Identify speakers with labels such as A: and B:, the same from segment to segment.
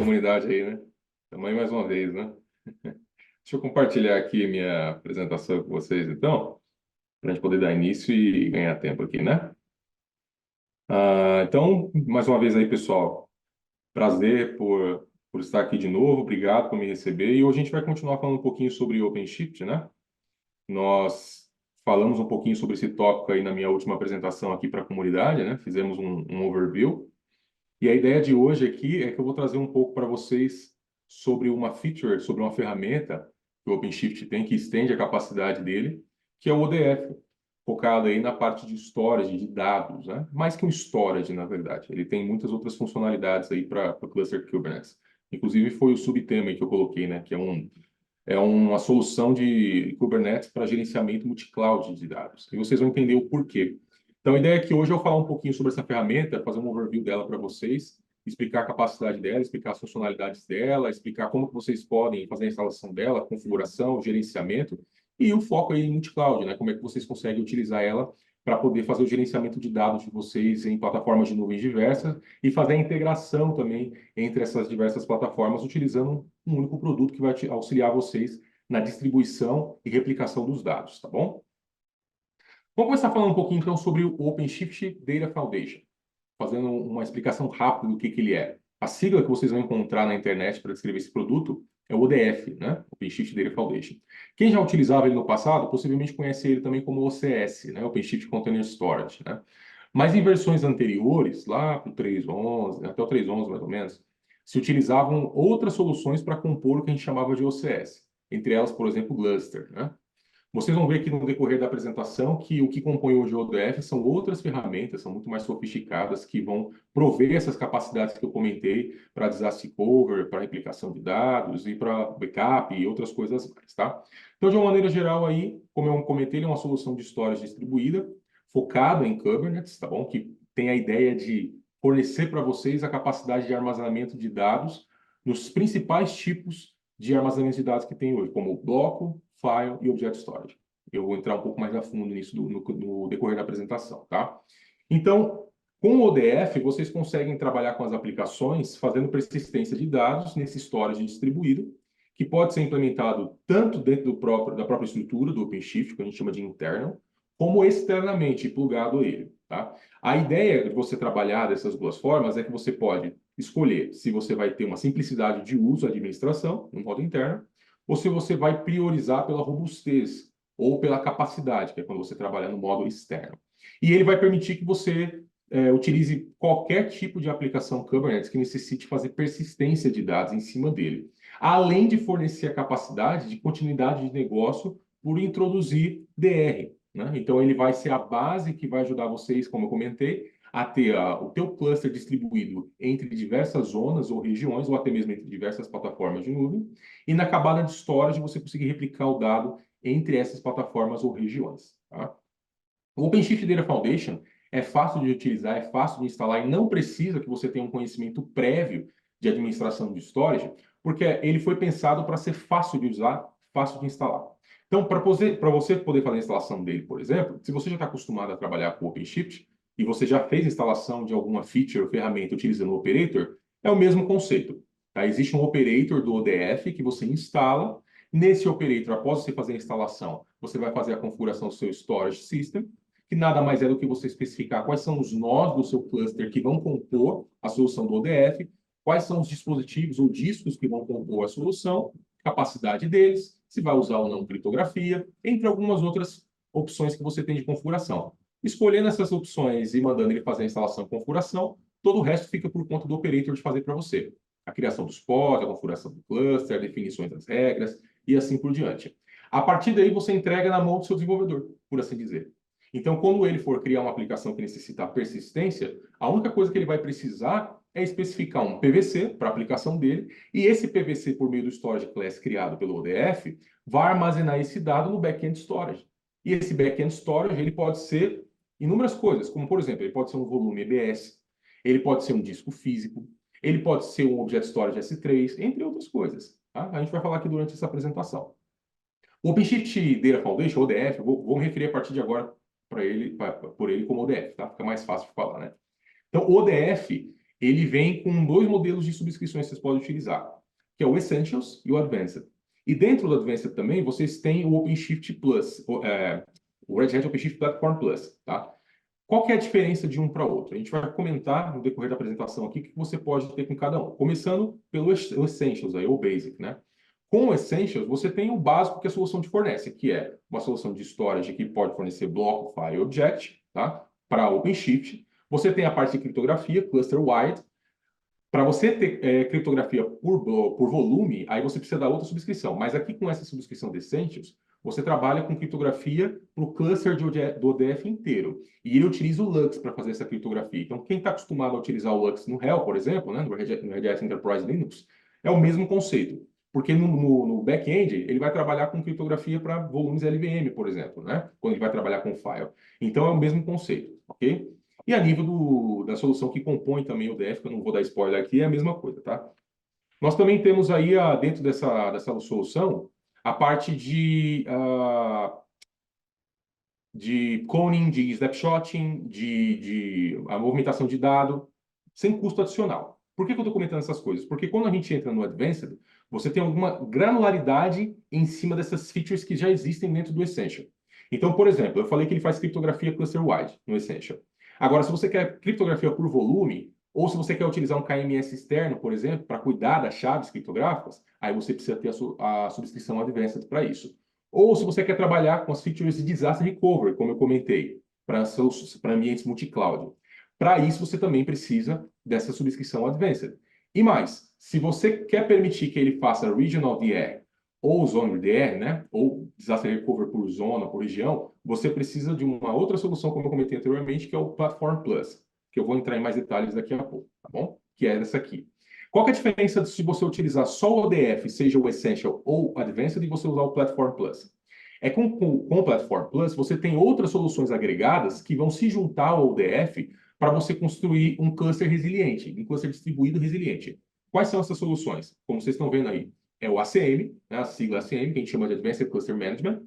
A: comunidade aí, né? Também mais uma vez, né? Deixa eu compartilhar aqui minha apresentação com vocês, então, para a gente poder dar início e ganhar tempo aqui, né? Então, mais uma vez aí, pessoal, prazer por estar aqui de novo, obrigado por me receber. E hoje a gente vai continuar falando um pouquinho sobre OpenShift, né? Nós falamos um pouquinho sobre esse tópico aí na minha última apresentação aqui para a comunidade, né? Fizemos um overview. E a ideia de hoje aqui é que eu vou trazer um pouco para vocês sobre uma feature, sobre uma ferramenta que o OpenShift tem, que estende a capacidade dele, que é o ODF, focado aí na parte de storage de dados, né? Mais que um storage, na verdade. Ele tem muitas outras funcionalidades aí para o cluster Kubernetes. Inclusive foi o subtema aí que eu coloquei, né? Que é uma solução de Kubernetes para gerenciamento multi-cloud de dados. E vocês vão entender o porquê. Então, a ideia é que hoje eu falar um pouquinho sobre essa ferramenta, fazer um overview dela para vocês, explicar a capacidade dela, explicar as funcionalidades dela, explicar como que vocês podem fazer a instalação dela, a configuração, o gerenciamento, e o foco aí em multi-cloud, né? Como é que vocês conseguem utilizar ela para poder fazer o gerenciamento de dados de vocês em plataformas de nuvens diversas e fazer a integração também entre essas diversas plataformas, utilizando um único produto que vai auxiliar vocês na distribuição e replicação dos dados, tá bom? Vamos começar falando um pouquinho, então, sobre o OpenShift Data Foundation, fazendo uma explicação rápida do que ele é. A sigla que vocês vão encontrar na internet para descrever esse produto é o ODF, né? OpenShift Data Foundation. Quem já utilizava ele no passado, possivelmente conhece ele também como OCS, né? OpenShift Container Storage, né? Mas em versões anteriores, lá para o 3.11, até o 3.11 mais ou menos, se utilizavam outras soluções para compor o que a gente chamava de OCS. Entre elas, por exemplo, Gluster, né? Vocês vão ver aqui no decorrer da apresentação que o que compõe hoje o ODF são outras ferramentas, são muito mais sofisticadas, que vão prover essas capacidades que eu comentei para disaster cover, para replicação de dados e para backup e outras coisas mais, tá? Então, de uma maneira geral aí, como eu comentei, ele é uma solução de storage distribuída, focada em Kubernetes, tá bom? Que tem a ideia de fornecer para vocês a capacidade de armazenamento de dados nos principais tipos de armazenamento de dados que tem hoje, como bloco, file e objeto storage. Eu vou entrar um pouco mais a fundo nisso no decorrer da apresentação, tá? Então, com o ODF, vocês conseguem trabalhar com as aplicações fazendo persistência de dados nesse storage distribuído, que pode ser implementado tanto dentro da própria estrutura do OpenShift, que a gente chama de internal, como externamente plugado a ele, tá? A ideia de você trabalhar dessas duas formas é que você pode escolher se você vai ter uma simplicidade de uso, administração, no modo interno, ou se você vai priorizar pela robustez ou pela capacidade, que é quando você trabalha no modo externo. E ele vai permitir que você utilize qualquer tipo de aplicação Kubernetes que necessite fazer persistência de dados em cima dele, além de fornecer a capacidade de continuidade de negócio por introduzir DR, né? Então, ele vai ser a base que vai ajudar vocês, como eu comentei, a ter o teu cluster distribuído entre diversas zonas ou regiões, ou até mesmo entre diversas plataformas de nuvem, e na camada de storage você conseguir replicar o dado entre essas plataformas ou regiões, tá? O OpenShift Data Foundation é fácil de utilizar, é fácil de instalar e não precisa que você tenha um conhecimento prévio de administração de storage, porque ele foi pensado para ser fácil de usar, fácil de instalar. Então, para você poder fazer a instalação dele, por exemplo, se você já está acostumado a trabalhar com o OpenShift e você já fez a instalação de alguma feature ou ferramenta utilizando o operator, é o mesmo conceito. Tá? Existe um operator do ODF que você instala. Nesse operator, após você fazer a instalação, você vai fazer a configuração do seu storage system, que nada mais é do que você especificar quais são os nós do seu cluster que vão compor a solução do ODF, quais são os dispositivos ou discos que vão compor a solução, capacidade deles, se vai usar ou não criptografia, entre algumas outras opções que você tem de configuração. Escolhendo essas opções e mandando ele fazer a instalação e configuração, todo o resto fica por conta do operator de fazer para você. A criação dos pods, a configuração do cluster, a definições das regras e assim por diante. A partir daí, você entrega na mão do seu desenvolvedor, por assim dizer. Então, quando ele for criar uma aplicação que necessita persistência, a única coisa que ele vai precisar é especificar um PVC para a aplicação dele, e esse PVC, por meio do storage class criado pelo ODF, vai armazenar esse dado no back-end storage. E esse back-end storage ele pode ser inúmeras coisas, como, por exemplo, ele pode ser um volume EBS, ele pode ser um disco físico, ele pode ser um Object Storage S3, entre outras coisas. Tá? A gente vai falar aqui durante essa apresentação. O OpenShift Data Foundation, ODF, vou me referir a partir de agora por ele como ODF, tá? Fica mais fácil de falar, né? Então, o ODF, ele vem com dois modelos de subscrições que vocês podem utilizar, que é o Essentials e o Advanced. E dentro do Advanced também, vocês têm o OpenShift Plus, o Red Hat OpenShift Platform Plus, tá? Qual que é a diferença de um para outro? A gente vai comentar no decorrer da apresentação aqui o que você pode ter com cada um. Começando pelo Essentials, aí, ou Basic, né? Com o Essentials, você tem o básico que a solução te fornece, que é uma solução de storage que pode fornecer bloco, file e object, tá? Para OpenShift. Você tem a parte de criptografia, cluster-wide. Para você ter criptografia por volume, aí você precisa dar outra subscrição. Mas aqui com essa subscrição de Essentials, você trabalha com criptografia para o cluster do ODF inteiro. E ele utiliza o LUKS para fazer essa criptografia. Então, quem está acostumado a utilizar o LUKS no HEL, por exemplo, né, no Red Hat Enterprise Linux, é o mesmo conceito. Porque no back-end, ele vai trabalhar com criptografia para volumes LVM, por exemplo, né? Quando ele vai trabalhar com file. Então, é o mesmo conceito, ok? E a nível da solução que compõe também o DF, que eu não vou dar spoiler aqui, é a mesma coisa, tá? Nós também temos aí, dentro dessa solução, a parte de cloning, de snapshotting, de a movimentação de dado, sem custo adicional. Por que eu estou comentando essas coisas? Porque quando a gente entra no Advanced, você tem alguma granularidade em cima dessas features que já existem dentro do Essential. Então, por exemplo, eu falei que ele faz criptografia cluster-wide no Essential. Agora, se você quer criptografia por volume, ou se você quer utilizar um KMS externo, por exemplo, para cuidar das chaves criptográficas, aí você precisa ter a subscrição Advanced para isso. Ou se você quer trabalhar com as features de disaster recovery, como eu comentei, para ambientes multi-cloud. Para isso, você também precisa dessa subscrição Advanced. E mais, se você quer permitir que ele faça Regional DR ou Zone DR, né? Ou Disaster Recovery por zona, por região, você precisa de uma outra solução, como eu comentei anteriormente, que é o Platform Plus, que eu vou entrar em mais detalhes daqui a pouco, tá bom? Que é essa aqui. Qual que é a diferença se você utilizar só o ODF, seja o Essential ou Advanced, e você usar o Platform Plus? É com o Platform Plus, você tem outras soluções agregadas que vão se juntar ao ODF para você construir um cluster resiliente, um cluster distribuído resiliente. Quais são essas soluções? Como vocês estão vendo aí, é o ACM, né, a sigla ACM, que a gente chama de Advanced Cluster Management,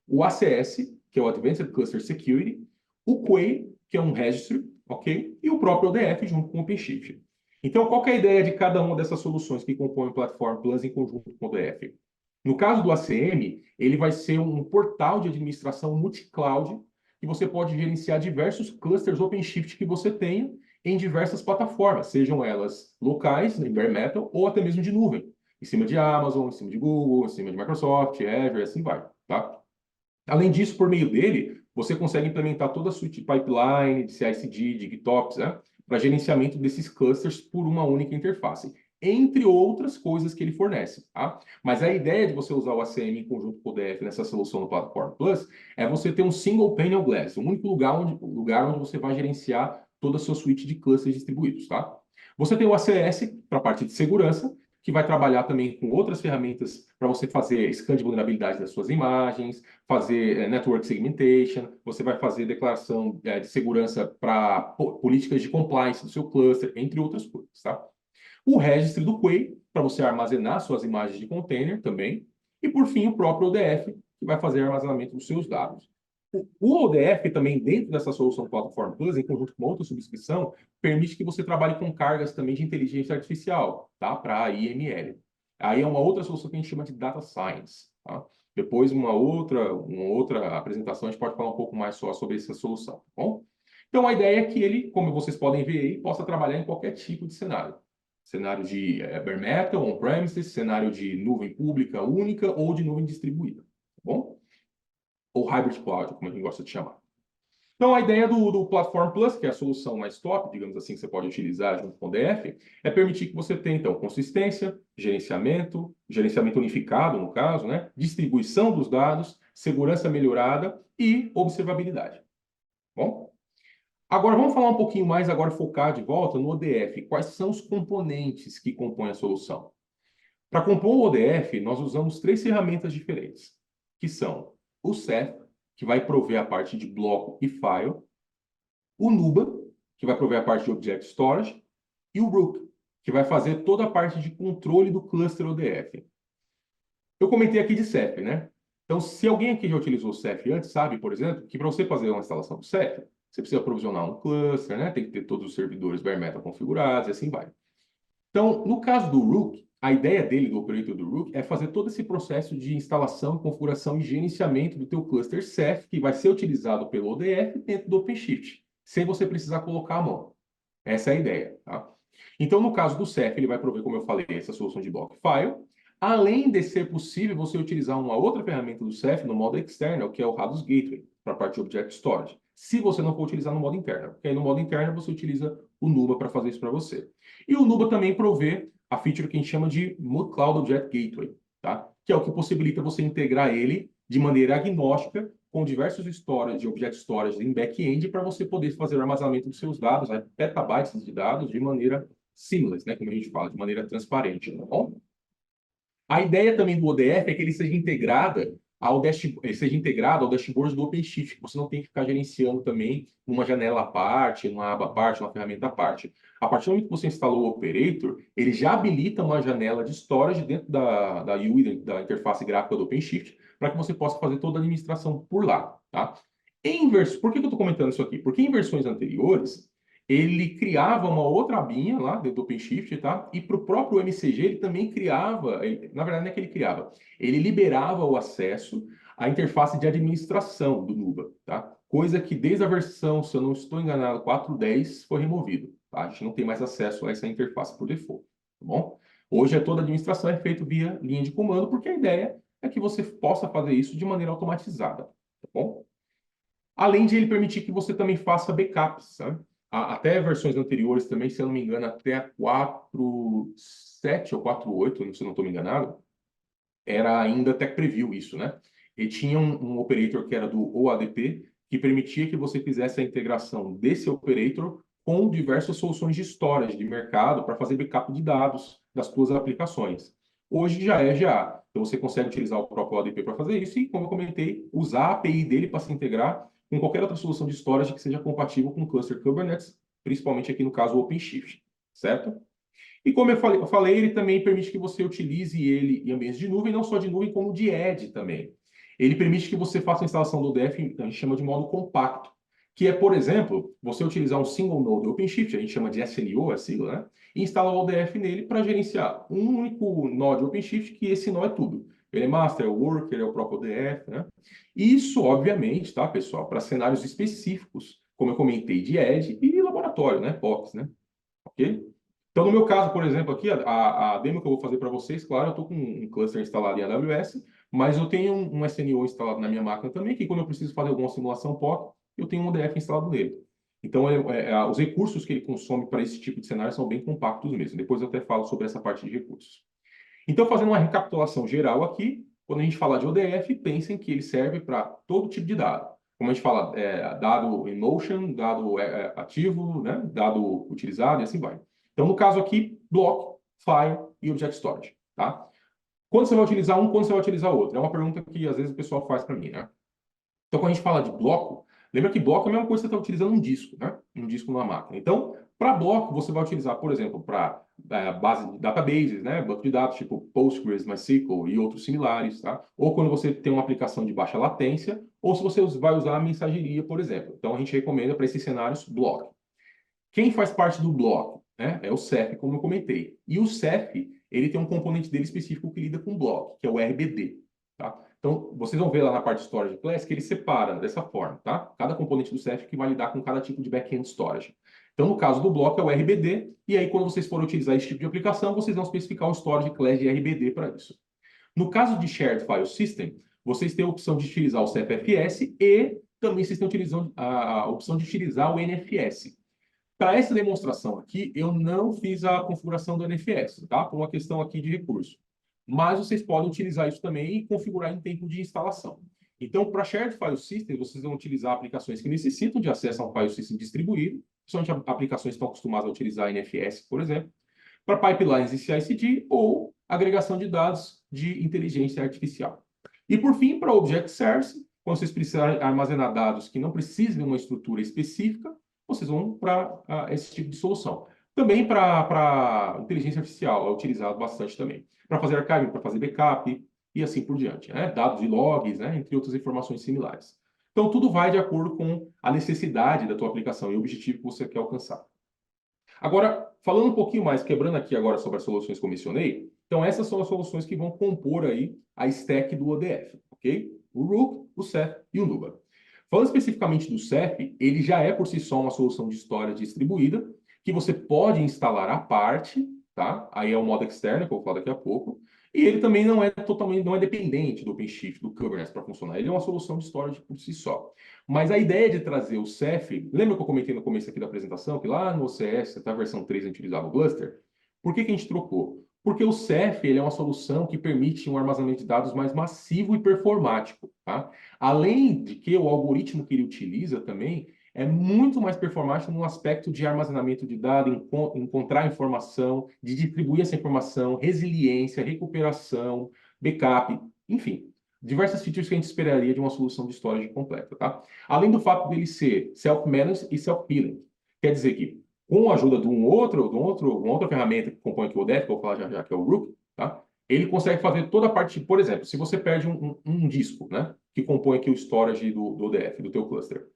A: o ACS, que é o Advanced Cluster Security, o Quay, que é um registry, ok? E o próprio ODF junto com o OpenShift. Então, qual que é a ideia de cada uma dessas soluções que compõem o Platform Plus em conjunto com o ODF? No caso do ACM, ele vai ser um portal de administração multi-cloud que você pode gerenciar diversos clusters OpenShift que você tenha em diversas plataformas, sejam elas locais, em bare metal, ou até mesmo de nuvem, em cima de Amazon, em cima de Google, em cima de Microsoft, Azure, assim vai, tá? Além disso, por meio dele, você consegue implementar toda a suite de pipeline, de CI/CD, de GitOps, né, para gerenciamento desses clusters por uma única interface, entre outras coisas que ele fornece. Tá? Mas a ideia de você usar o ACM em conjunto com o DF nessa solução do Platform Plus é você ter um single pane of glass, um único lugar onde você vai gerenciar toda a sua suite de clusters distribuídos. Tá? Você tem o ACS para a parte de segurança, que vai trabalhar também com outras ferramentas para você fazer scan de vulnerabilidade das suas imagens, fazer network segmentation, você vai fazer declaração de segurança para políticas de compliance do seu cluster, entre outras coisas, tá? O registry do Quay, para você armazenar suas imagens de container também, e por fim o próprio ODF, que vai fazer armazenamento dos seus dados. O ODF também, dentro dessa solução Platform Plus, em conjunto com outra subscrição, permite que você trabalhe com cargas também de inteligência artificial, tá? Para a IML. Aí é uma outra solução que a gente chama de Data Science, tá? Depois, uma outra apresentação, a gente pode falar um pouco mais só sobre essa solução, tá bom? Então, a ideia é que ele, como vocês podem ver aí, possa trabalhar em qualquer tipo de cenário. Cenário de bare metal, on-premises, cenário de nuvem pública única ou de nuvem distribuída, tá bom? Ou hybrid cloud, como a gente gosta de chamar. Então, a ideia do Platform Plus, que é a solução mais top, digamos assim, que você pode utilizar junto com o DF, é permitir que você tenha, então, consistência, gerenciamento unificado, no caso, né? Distribuição dos dados, segurança melhorada e observabilidade. Bom? Agora, vamos falar um pouquinho mais, agora focar de volta no ODF. Quais são os componentes que compõem a solução? Para compor o ODF, nós usamos três ferramentas diferentes, que são o Ceph, que vai prover a parte de bloco e file, o Nuba, que vai prover a parte de Object Storage, e o Rook, que vai fazer toda a parte de controle do cluster ODF. Eu comentei aqui de Ceph, né? Então, se alguém aqui já utilizou o Ceph antes, sabe, por exemplo, que para você fazer uma instalação do Ceph, você precisa provisionar um cluster, né? Tem que ter todos os servidores bare metal configurados e assim vai. Então, no caso do Rook, a ideia dele, do operator do Rook, é fazer todo esse processo de instalação, configuração e gerenciamento do teu cluster Ceph, que vai ser utilizado pelo ODF dentro do OpenShift, sem você precisar colocar a mão. Essa é a ideia, tá? Então, no caso do Ceph, ele vai prover, como eu falei, essa solução de block file. Além de ser possível você utilizar uma outra ferramenta do Ceph no modo externo, que é o Radus Gateway, para a parte de Object Storage. Se você não for utilizar no modo interno, porque aí no modo interno você utiliza o Nuba para fazer isso para você. E o Nuba também provê a feature que a gente chama de Multi-Cloud Object Gateway, tá? Que é o que possibilita você integrar ele de maneira agnóstica com diversos storage, object storage em back-end para você poder fazer o armazenamento dos seus dados, né, petabytes de dados, de maneira seamless, né, como a gente fala, de maneira transparente, tá bom? A ideia também do ODF é que ele seja integrado ao dashboard do OpenShift, que você não tem que ficar gerenciando também numa janela à parte, numa aba à parte, numa ferramenta à parte. A partir do momento que você instalou o Operator, ele já habilita uma janela de storage dentro da UI, da interface gráfica do OpenShift, para que você possa fazer toda a administração por lá, tá? Por que eu estou comentando isso aqui? Porque em versões anteriores, ele criava uma outra abinha lá dentro do OpenShift, tá? E para o próprio MCG ele também criava, na verdade não é que ele criava, ele liberava o acesso à interface de administração do Nuba, tá? Coisa que desde a versão, se eu não estou enganado, 4.10 foi removido, tá? A gente não tem mais acesso a essa interface por default, tá bom? Hoje toda a administração é feita via linha de comando, porque a ideia é que você possa fazer isso de maneira automatizada, tá bom? Além de ele permitir que você também faça backups, sabe? Até versões anteriores também, se eu não me engano, até a 4.7 ou 4.8, se eu não estou me enganado, era ainda Tech Preview isso, né? E tinha um operator que era do OADP, que permitia que você fizesse a integração desse operator com diversas soluções de storage de mercado para fazer backup de dados das suas aplicações. Hoje já é GA. Então você consegue utilizar o próprio OADP para fazer isso e, como eu comentei, usar a API dele para se integrar com qualquer outra solução de storage que seja compatível com o cluster Kubernetes, principalmente aqui no caso o OpenShift, certo? E como eu falei, ele também permite que você utilize ele em ambientes de nuvem, não só de nuvem, como de edge também. Ele permite que você faça a instalação do ODF, a gente chama de modo compacto, que é, por exemplo, você utilizar um single node OpenShift, a gente chama de SNO, a sigla, né? E instalar o ODF nele para gerenciar um único node OpenShift, que esse nó é tudo. Ele é master, é o worker, é o próprio ODF, né? Isso, obviamente, tá, pessoal, para cenários específicos, como eu comentei, de edge e laboratório, né? POCs, né? Ok? Então, no meu caso, por exemplo, aqui, a demo que eu vou fazer para vocês, claro, eu estou com um cluster instalado em AWS, mas eu tenho um SNO instalado na minha máquina também, que quando eu preciso fazer alguma simulação POC, eu tenho um ODF instalado nele. Então, os recursos que ele consome para esse tipo de cenário são bem compactos mesmo. Depois eu até falo sobre essa parte de recursos. Então, fazendo uma recapitulação geral aqui, quando a gente fala de ODF, pensem que ele serve para todo tipo de dado. Como a gente fala, dado in motion, dado ativo, né? Dado utilizado e assim vai. Então, no caso aqui, block, file e object storage, tá? Quando você vai utilizar um, quando você vai utilizar outro? É uma pergunta que às vezes o pessoal faz para mim, né? Então, quando a gente fala de bloco, lembra que bloco é a mesma coisa que você está utilizando um disco, né? Um disco numa máquina. Então, para bloco, você vai utilizar, por exemplo, para base de databases, né? Banco de dados tipo Postgres, MySQL e outros similares, tá? Ou quando você tem uma aplicação de baixa latência, ou se você vai usar a mensageria, por exemplo. Então, a gente recomenda para esses cenários bloco. Quem faz parte do bloco, né? É o Ceph, como eu comentei. E o Ceph, ele tem um componente dele específico que lida com bloco, que é o RBD, tá? Então, vocês vão ver lá na parte de Storage Class que ele separa dessa forma, tá? Cada componente do Ceph que vai lidar com cada tipo de back-end storage. Então, no caso do bloco, é o RBD, e aí, quando vocês forem utilizar esse tipo de aplicação, vocês vão especificar o Storage Class de RBD para isso. No caso de Shared File System, vocês têm a opção de utilizar o CFFS e também vocês têm a opção de utilizar o NFS. Para essa demonstração aqui, eu não fiz a configuração do NFS, tá? Por uma questão aqui de recurso. Mas vocês podem utilizar isso também e configurar em tempo de instalação. Então, para Shared File System, vocês vão utilizar aplicações que necessitam de acesso a um file system distribuído, principalmente aplicações que estão acostumadas a utilizar NFS, por exemplo, para pipelines e CI/CD ou agregação de dados de inteligência artificial. E, por fim, para Object Service, quando vocês precisarem armazenar dados que não precisem de uma estrutura específica, vocês vão para esse tipo de solução. Também para inteligência artificial é utilizado bastante também. Para fazer archiving, para fazer backup e assim por diante. Né? Dados de logs, né? Entre outras informações similares. Então, tudo vai de acordo com a necessidade da tua aplicação e o objetivo que você quer alcançar. Agora, falando um pouquinho mais, quebrando aqui agora sobre as soluções que eu mencionei, então essas são as soluções que vão compor aí a stack do ODF, ok? O Rook, o Ceph e o Nuba. Falando especificamente do Ceph, ele já é por si só uma solução de história distribuída, que você pode instalar à parte, tá? Aí é o modo externo, que eu vou falar daqui a pouco. E ele também não é totalmente, não é dependente do OpenShift, do Kubernetes para funcionar. Ele é uma solução de storage por si só. Mas a ideia de trazer o Ceph, lembra que eu comentei no começo aqui da apresentação, que lá no OCS, até a versão 3, a gente utilizava o cluster? Por que que a gente trocou? Porque o Ceph ele é uma solução que permite um armazenamento de dados mais massivo e performático, tá? Além de que o algoritmo que ele utiliza também é muito mais performático no aspecto de armazenamento de dados, encontrar informação, de distribuir essa informação, resiliência, recuperação, backup, enfim, diversas features que a gente esperaria de uma solução de storage completa, tá? Além do fato dele ser self-managed e self-healing. Quer dizer que, com a ajuda de uma outra ferramenta que compõe aqui o ODF, que eu vou falar já já, que é o Rook, tá? Ele consegue fazer toda a parte, por exemplo, se você perde um disco, né? Que compõe aqui o storage do ODF, do teu cluster.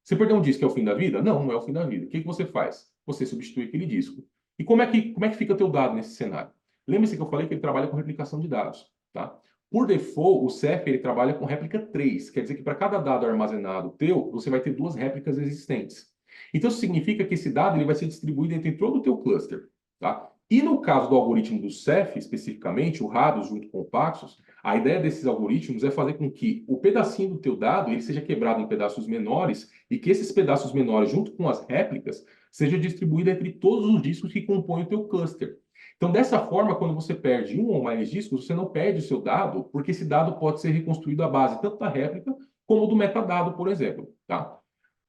A: Você perdeu um disco, é o fim da vida? Não, não é o fim da vida. O que que você faz? Você substitui aquele disco. E como é que fica o teu dado nesse cenário? Lembre-se que eu falei que ele trabalha com replicação de dados, tá? Por default, o Ceph ele trabalha com réplica 3, quer dizer que para cada dado armazenado teu, você vai ter duas réplicas existentes. Então, isso significa que esse dado ele vai ser distribuído entre todo o teu cluster. Tá? E no caso do algoritmo do Ceph, especificamente, o RADOS junto com o Paxos, a ideia desses algoritmos é fazer com que o pedacinho do teu dado ele seja quebrado em pedaços menores e que esses pedaços menores, junto com as réplicas, seja distribuído entre todos os discos que compõem o teu cluster. Então, dessa forma, quando você perde um ou mais discos, você não perde o seu dado, porque esse dado pode ser reconstruído à base tanto da réplica como do metadado, por exemplo. Tá?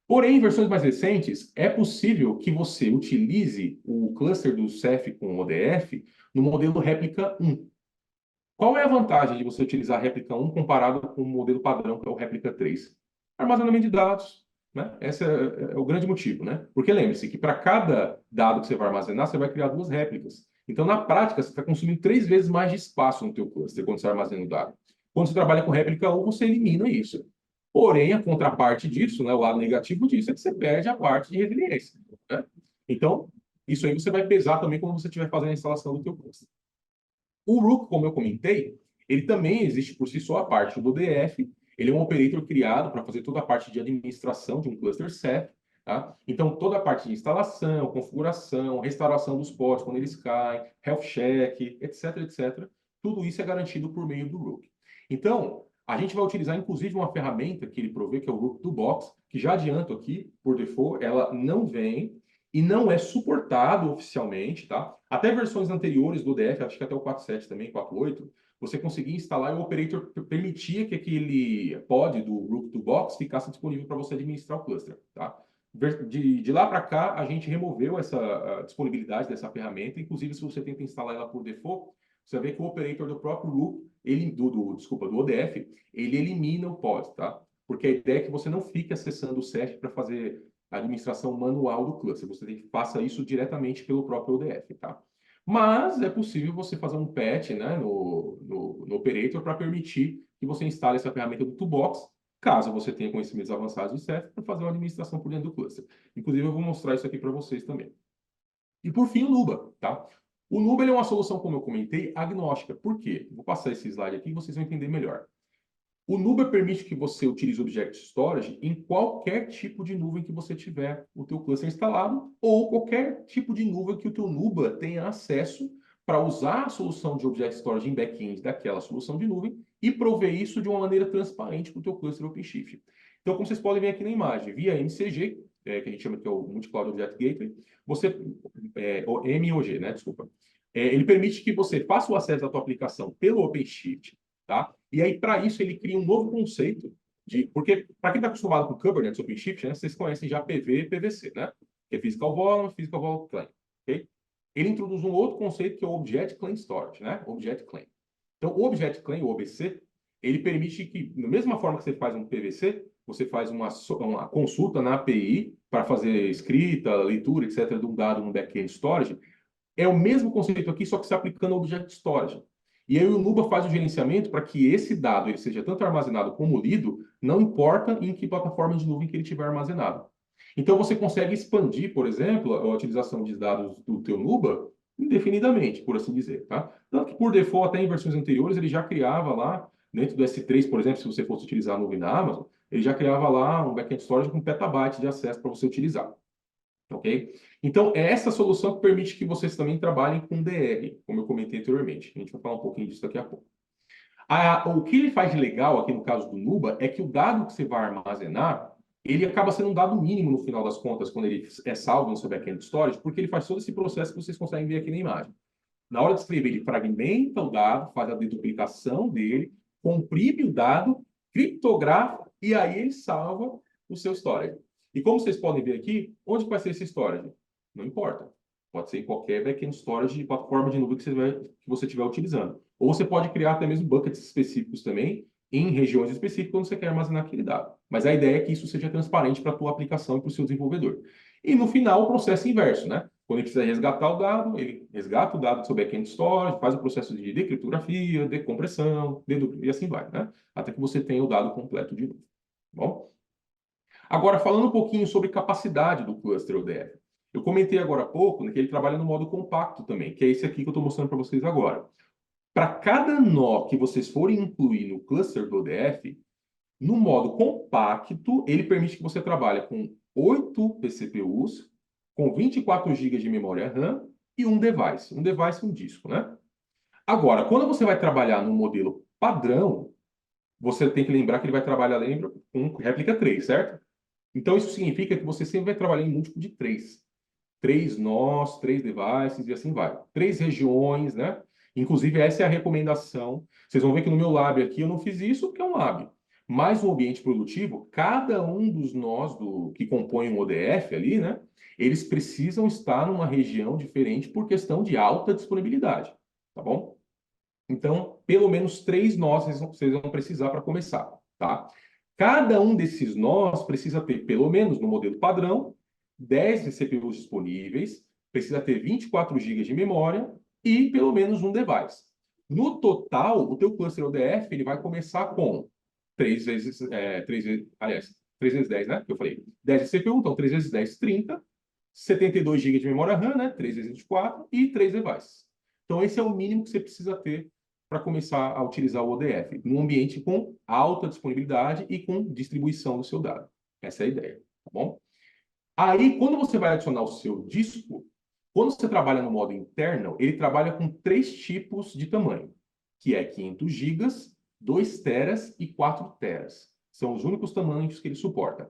A: Porém, em versões mais recentes, é possível que você utilize o cluster do Ceph com o ODF no modelo réplica 1. Qual é a vantagem de você utilizar a réplica 1 comparado com o modelo padrão, que é o réplica 3? Armazenamento de dados. Né? Esse é o grande motivo. Né? Porque lembre-se que para cada dado que você vai armazenar, você vai criar duas réplicas. Então, na prática, você está consumindo 3 vezes mais de espaço no teu cluster quando você armazena o dado. Quando você trabalha com réplica 1, você elimina isso. Porém, a contraparte disso, né, o lado negativo disso, é que você perde a parte de resiliência. Né? Então, isso aí você vai pesar também quando você estiver fazendo a instalação do teu cluster. O Rook, como eu comentei, ele também existe por si só a parte do DF. Ele é um operator criado para fazer toda a parte de administração de um cluster Ceph. Tá? Então, toda a parte de instalação, configuração, restauração dos pods quando eles caem, health check, etc, etc. Tudo isso é garantido por meio do Rook. Então, a gente vai utilizar, inclusive, uma ferramenta que ele provê, que é o Rook Toolbox, que já adianto aqui, por default, ela não vem e não é suportado oficialmente, tá? Até versões anteriores do DF, acho que até o 4.7 também, 4.8, você conseguia instalar e o operator permitia que aquele pod do Rook Toolbox ficasse disponível para você administrar o cluster, tá? De lá para cá, a gente removeu essa disponibilidade dessa ferramenta, inclusive se você tenta instalar ela por default, você vai ver que o operator do próprio Rook, do ODF, ele elimina o pod, tá? Porque a ideia é que você não fique acessando o Ceph para fazer a administração manual do cluster. Você tem que faça isso diretamente pelo próprio ODF, tá? Mas é possível você fazer um patch, né, no operator para permitir que você instale essa ferramenta do Toolbox, caso você tenha conhecimentos avançados de Ceph, para fazer uma administração por dentro do cluster. Inclusive, eu vou mostrar isso aqui para vocês também. E por fim, o Nuba, tá? O Nuba ele é uma solução, como eu comentei, agnóstica. Por quê? Vou passar esse slide aqui e vocês vão entender melhor. O Nuba permite que você utilize o Object Storage em qualquer tipo de nuvem que você tiver o teu cluster instalado ou qualquer tipo de nuvem que o teu Nuba tenha acesso para usar a solução de Object Storage em back-end daquela solução de nuvem e prover isso de uma maneira transparente para o teu cluster OpenShift. Então, como vocês podem ver aqui na imagem, via MCG, que a gente chama que é o Multi-Cloud Object Gateway, o MOG, né? Desculpa. Ele permite que você faça o acesso à tua aplicação pelo OpenShift, tá? E aí, para isso, ele cria um novo conceito porque, para quem está acostumado com Kubernetes, OpenShift, né, vocês conhecem já PV e PVC, né? Que é Physical Volume, Physical Volume Claim. Okay? Ele introduz um outro conceito que é o Object Claim Storage, né? Object Claim. Então, o Object Claim, o OBC, ele permite que, da mesma forma que você faz um PVC, você faz uma consulta na API para fazer escrita, leitura, etc., de um dado no back-end storage. É o mesmo conceito aqui, só que se aplicando ao Object Storage. E aí o Nuba faz o gerenciamento para que esse dado ele seja tanto armazenado como lido, não importa em que plataforma de nuvem que ele estiver armazenado. Então você consegue expandir, por exemplo, a utilização de dados do teu Nuba indefinidamente, por assim dizer, tá? Tanto que por default, até em versões anteriores, ele já criava lá, dentro do S3, por exemplo, se você fosse utilizar a nuvem na Amazon, ele já criava lá um backend storage com petabyte de acesso para você utilizar. Ok? Então, é essa solução que permite que vocês também trabalhem com DR, como eu comentei anteriormente. A gente vai falar um pouquinho disso daqui a pouco. O que ele faz de legal aqui no caso do Nuba é que o dado que você vai armazenar, ele acaba sendo um dado mínimo no final das contas, quando ele é salvo no seu backend storage, porque ele faz todo esse processo que vocês conseguem ver aqui na imagem. Na hora de escrever, ele fragmenta o dado, faz a deduplicação dele, comprime o dado, criptografa e aí ele salva o seu storage. E como vocês podem ver aqui, onde vai ser esse storage? Não importa. Pode ser em qualquer backend storage de plataforma de nuvem que você estiver utilizando. Ou você pode criar até mesmo buckets específicos também, em regiões específicas, quando você quer armazenar aquele dado. Mas a ideia é que isso seja transparente para a tua aplicação e para o seu desenvolvedor. E no final, o processo inverso, né? Quando ele precisa resgatar o dado, ele resgata o dado do seu backend storage, faz o processo de decriptografia, decompressão, e assim vai, né? Até que você tenha o dado completo de novo. Bom? Agora, falando um pouquinho sobre capacidade do cluster ODF. Eu comentei agora há pouco, né, que ele trabalha no modo compacto também, que é esse aqui que eu estou mostrando para vocês agora. Para cada nó que vocês forem incluir no cluster do ODF, no modo compacto, ele permite que você trabalhe com 8 PCPUs, com 24 GB de memória RAM e um device. Um device, um disco, né? Agora, quando você vai trabalhar no modelo padrão, você tem que lembrar que ele vai trabalhar, lembra, com réplica 3, certo? Então, isso significa que você sempre vai trabalhar em múltiplo de 3. 3 nós, 3 devices e assim vai. 3 regiões, né? Inclusive, essa é a recomendação. Vocês vão ver que no meu lab aqui eu não fiz isso, porque é um lab. Mas no ambiente produtivo, cada um dos nós que compõem um ODF ali, né? Eles precisam estar numa região diferente por questão de alta disponibilidade, tá bom? Então, pelo menos 3 nós vocês vão precisar para começar, tá? Cada um desses nós precisa ter, pelo menos no modelo padrão, 10 CPUs disponíveis, precisa ter 24 GB de memória e pelo menos um device. No total, o teu cluster ODF ele vai começar com 3 vezes, 3 vezes 10, né? Que eu falei. 10 de CPU, então 3 vezes 10, 30. 72 GB de memória RAM, né? 3 vezes 24 e 3 devices. Então, esse é o mínimo que você precisa ter para começar a utilizar o ODF, num ambiente com alta disponibilidade e com distribuição do seu dado. Essa é a ideia, tá bom? Aí, quando você vai adicionar o seu disco, quando você trabalha no modo interno, ele trabalha com 3 tipos de tamanho, que é 500 GB, 2 teras e 4 teras. São os únicos tamanhos que ele suporta.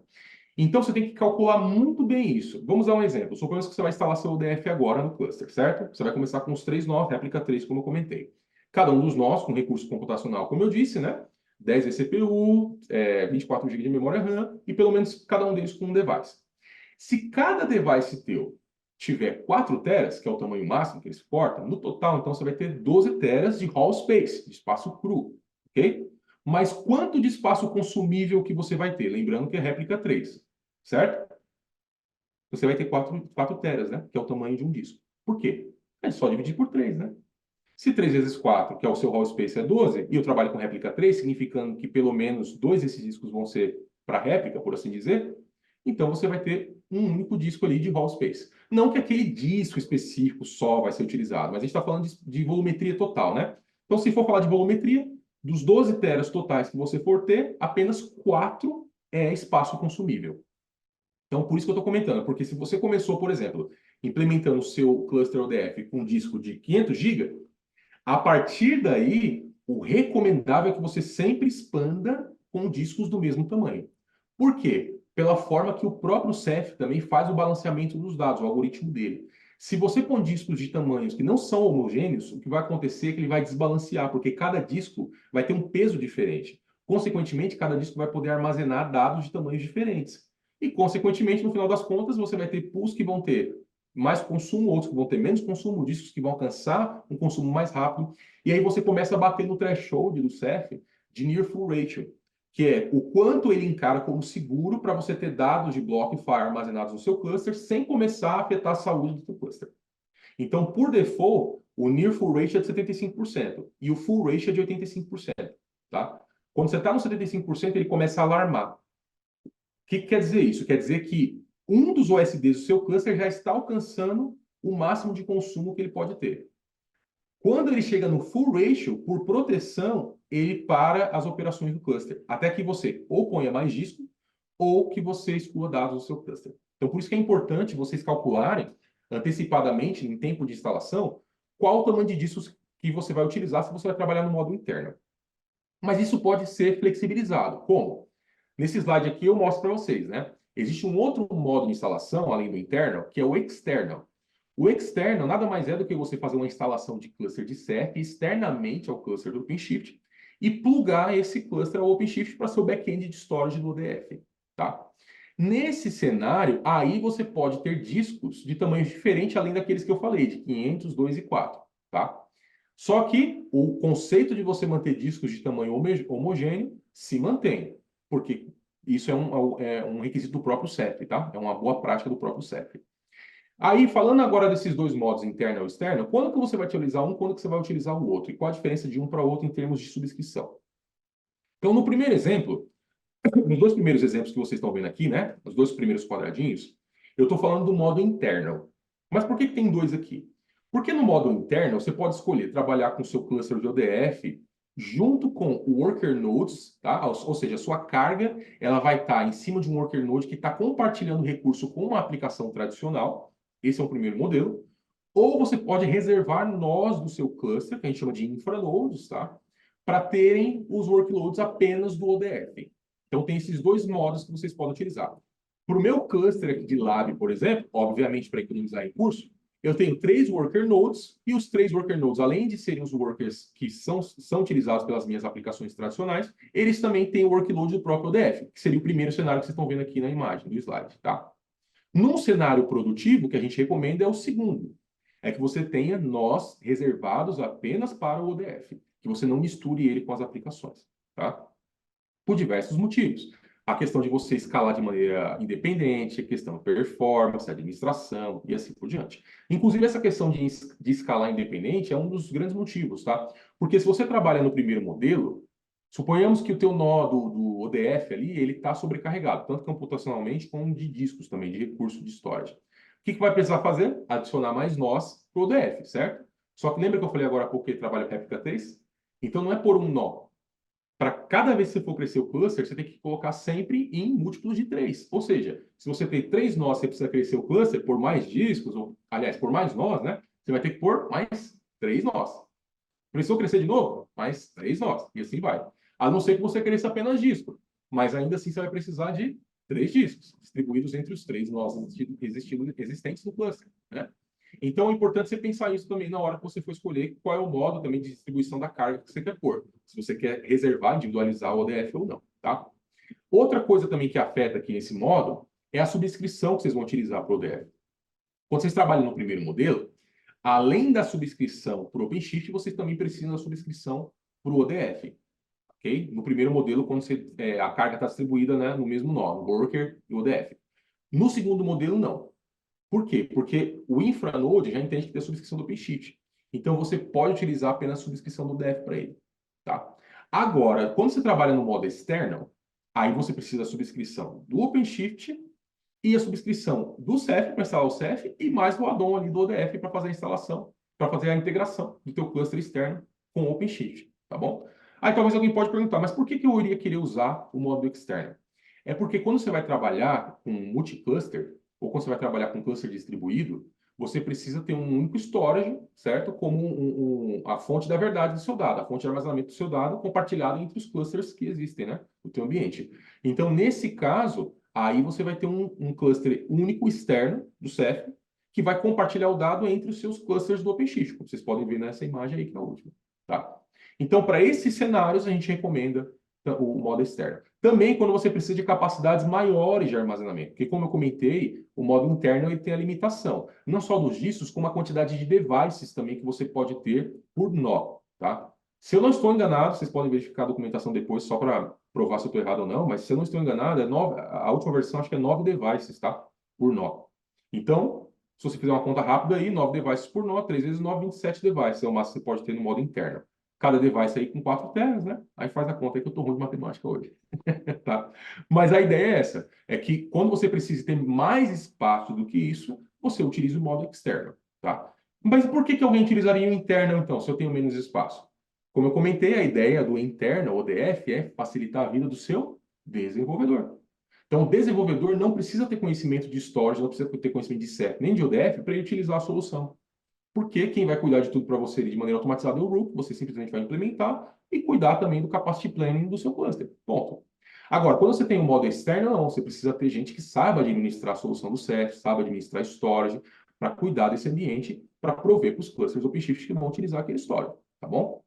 A: Então, você tem que calcular muito bem isso. Vamos dar um exemplo. Suponhamos que você vai instalar seu ODF agora no cluster, certo? Você vai começar com os 3 nós, réplica 3, como eu comentei. Cada um dos nós com recurso computacional, como eu disse, né? 10 vCPU, 24 GB de memória RAM e pelo menos cada um deles com um device. Se cada device teu tiver 4 teras, que é o tamanho máximo que ele suporta, no total, então, você vai ter 12 teras de raw space, de espaço cru, ok? Mas quanto de espaço consumível que você vai ter? Lembrando que é réplica 3, certo? Você vai ter 4 teras, né? Que é o tamanho de um disco. Por quê? É só dividir por 3, né? Se 3 vezes 4, que é o seu raw space, é 12, e eu trabalho com réplica 3, significando que pelo menos 2 desses discos vão ser para réplica, por assim dizer, então você vai ter um único disco ali de raw space. Não que aquele disco específico só vai ser utilizado, mas a gente está falando de volumetria total, né? Então, se for falar de volumetria, dos 12 teras totais que você for ter, apenas 4 é espaço consumível. Então, por isso que eu estou comentando, porque se você começou, por exemplo, implementando o seu cluster ODF com um disco de 500 GB, a partir daí, o recomendável é que você sempre expanda com discos do mesmo tamanho. Por quê? Pela forma que o próprio Ceph também faz o balanceamento dos dados, o algoritmo dele. Se você põe discos de tamanhos que não são homogêneos, o que vai acontecer é que ele vai desbalancear, porque cada disco vai ter um peso diferente. Consequentemente, cada disco vai poder armazenar dados de tamanhos diferentes. E, consequentemente, no final das contas, você vai ter pools que vão ter mais consumo, outros que vão ter menos consumo, discos que vão alcançar um consumo mais rápido. E aí você começa a bater no threshold do Ceph de Near Full Ratio, que é o quanto ele encara como seguro para você ter dados de BlockFi armazenados no seu cluster sem começar a afetar a saúde do seu cluster. Então, por default, O Near Full Ratio é de 75% e o Full Ratio é de 85%, tá? Quando você está no 75%, ele começa a alarmar. O que quer dizer isso? Quer dizer que um dos OSDs do seu cluster já está alcançando o máximo de consumo que ele pode ter. Quando ele chega no full ratio, por proteção, ele para as operações do cluster, até que você ou ponha mais disco ou que você exclua dados do seu cluster. Então, por isso que é importante vocês calcularem antecipadamente, em tempo de instalação, qual o tamanho de discos que você vai utilizar se você vai trabalhar no modo interno. Mas isso pode ser flexibilizado. Como? Nesse slide aqui eu mostro para vocês, né? Existe um outro modo de instalação, além do internal, que é o external. O external nada mais é do que você fazer uma instalação de cluster de CEF externamente ao cluster do OpenShift e plugar esse cluster ao OpenShift para seu back-end de storage do ODF, tá? Nesse cenário, aí você pode ter discos de tamanhos diferentes, além daqueles que eu falei, de 500, 2 e 4, tá? Só que o conceito de você manter discos de tamanho homogêneo se mantém, porque isso é um requisito do próprio CEF, tá? É uma boa prática do próprio CEF. Aí, falando agora desses dois modos, interno e externo, quando que você vai utilizar um, quando que você vai utilizar o outro? E qual a diferença de um para o outro em termos de subscrição? Então, no primeiro exemplo, nos dois primeiros exemplos que vocês estão vendo aqui, né? Os dois primeiros quadradinhos, eu estou falando do modo interno. Mas por que tem dois aqui? Porque no modo interno, você pode escolher trabalhar com o seu cluster de ODF junto com o worker nodes, tá? Ou seja, a sua carga ela vai estar em cima de um worker node que está compartilhando recurso com uma aplicação tradicional. Esse é o primeiro modelo. Ou você pode reservar nós do seu cluster, que a gente chama de infranodes, tá? Para terem os workloads apenas do ODF. Então, tem esses dois modos que vocês podem utilizar. Para o meu cluster aqui de lab, por exemplo, obviamente para economizar recurso, eu tenho 3 worker nodes, e os 3 worker nodes, além de serem os workers que são utilizados pelas minhas aplicações tradicionais, eles também têm o workload do próprio ODF, que seria o primeiro cenário que vocês estão vendo aqui na imagem do slide, tá? Num cenário produtivo, o que a gente recomenda é o segundo, é que você tenha nós reservados apenas para o ODF, que você não misture ele com as aplicações, tá? Por diversos motivos. A questão de você escalar de maneira independente, a questão de performance, administração e assim por diante. Inclusive, essa questão de escalar independente é um dos grandes motivos, tá? Porque se você trabalha no primeiro modelo, suponhamos que o teu nó do ODF ali, ele está sobrecarregado, tanto computacionalmente como de discos também, de recurso de storage. O que vai precisar fazer? Adicionar mais nós para o ODF, certo? Só que lembra que eu falei agora há pouco que ele trabalha réplica 3? Então, não é por um nó, para cada vez que você for crescer o cluster, você tem que colocar sempre em múltiplos de 3. Ou seja, se você tem 3 nós, você precisa crescer o cluster por mais discos, ou, aliás, por mais nós, né? Você vai ter que pôr mais 3 nós. Precisou crescer de novo? Mais 3 nós. E assim vai. A não ser que você cresça apenas disco. Mas ainda assim você vai precisar de 3 discos, distribuídos entre os 3 nós existentes no cluster, né? Então, é importante você pensar isso também na hora que você for escolher qual é o modo também de distribuição da carga que você quer pôr. Se você quer reservar, individualizar o ODF ou não, tá? Outra coisa também que afeta aqui nesse modo é a subscrição que vocês vão utilizar para o ODF. Quando vocês trabalham no primeiro modelo, além da subscrição para o OpenShift, vocês também precisam da subscrição para o ODF. Okay? No primeiro modelo, quando a carga está distribuída, né, no mesmo nó, no worker e ODF. No segundo modelo, não. Por quê? Porque o infranode já entende que tem a subscrição do OpenShift. Então, você pode utilizar apenas a subscrição do DF para ele. Tá? Agora, quando você trabalha no modo externo, aí você precisa da subscrição do OpenShift e a subscrição do CEF para instalar o CEF e mais o addon ali do ODF para fazer a instalação, para fazer a integração do teu cluster externo com o OpenShift. Tá bom? Aí talvez alguém pode perguntar, mas por que eu iria querer usar o modo externo? É porque quando você vai trabalhar com multicluster, ou quando você vai trabalhar com cluster distribuído, você precisa ter um único storage, certo? Como a fonte da verdade do seu dado, a fonte de armazenamento do seu dado compartilhado entre os clusters que existem, né? No teu ambiente. Então, nesse caso, aí você vai ter um cluster único externo do CEF que vai compartilhar o dado entre os seus clusters do OpenShift, como vocês podem ver nessa imagem aí que é a última, tá? Então, para esses cenários, a gente recomenda o modo externo. Também quando você precisa de capacidades maiores de armazenamento, porque como eu comentei, o modo interno ele tem a limitação, não só dos discos, como a quantidade de devices também que você pode ter por nó, tá? Se eu não estou enganado, vocês podem verificar a documentação depois só para provar se eu estou errado ou não, mas se eu não estou enganado, a última versão acho que é 9 devices, tá? Por nó. Então, Se você fizer uma conta rápida aí, 9 devices por nó, 3 vezes 9, 27 devices. É o máximo que você pode ter no modo interno. Cada device aí com 4 teras, né? Aí faz a conta aí que eu tô ruim de matemática hoje. Tá? Mas a ideia é essa, é que quando você precisa ter mais espaço do que isso, você utiliza o modo externo, tá? Mas por que que alguém utilizaria o interno, então, se eu tenho menos espaço? Como eu comentei, a ideia do interno, ODF, é facilitar a vida do seu desenvolvedor. Então, o desenvolvedor não precisa ter conhecimento de storage, não precisa ter conhecimento de CEP, nem de ODF, para ele utilizar a solução. Porque quem vai cuidar de tudo para você de maneira automatizada é o Rook, você simplesmente vai implementar e cuidar também do capacity planning do seu cluster. Ponto. Agora, quando você tem um modo externo, não, você precisa ter gente que saiba administrar a solução do CEF, saiba administrar storage, para cuidar desse ambiente, para prover para os clusters OpenShift que vão utilizar aquele storage, tá bom?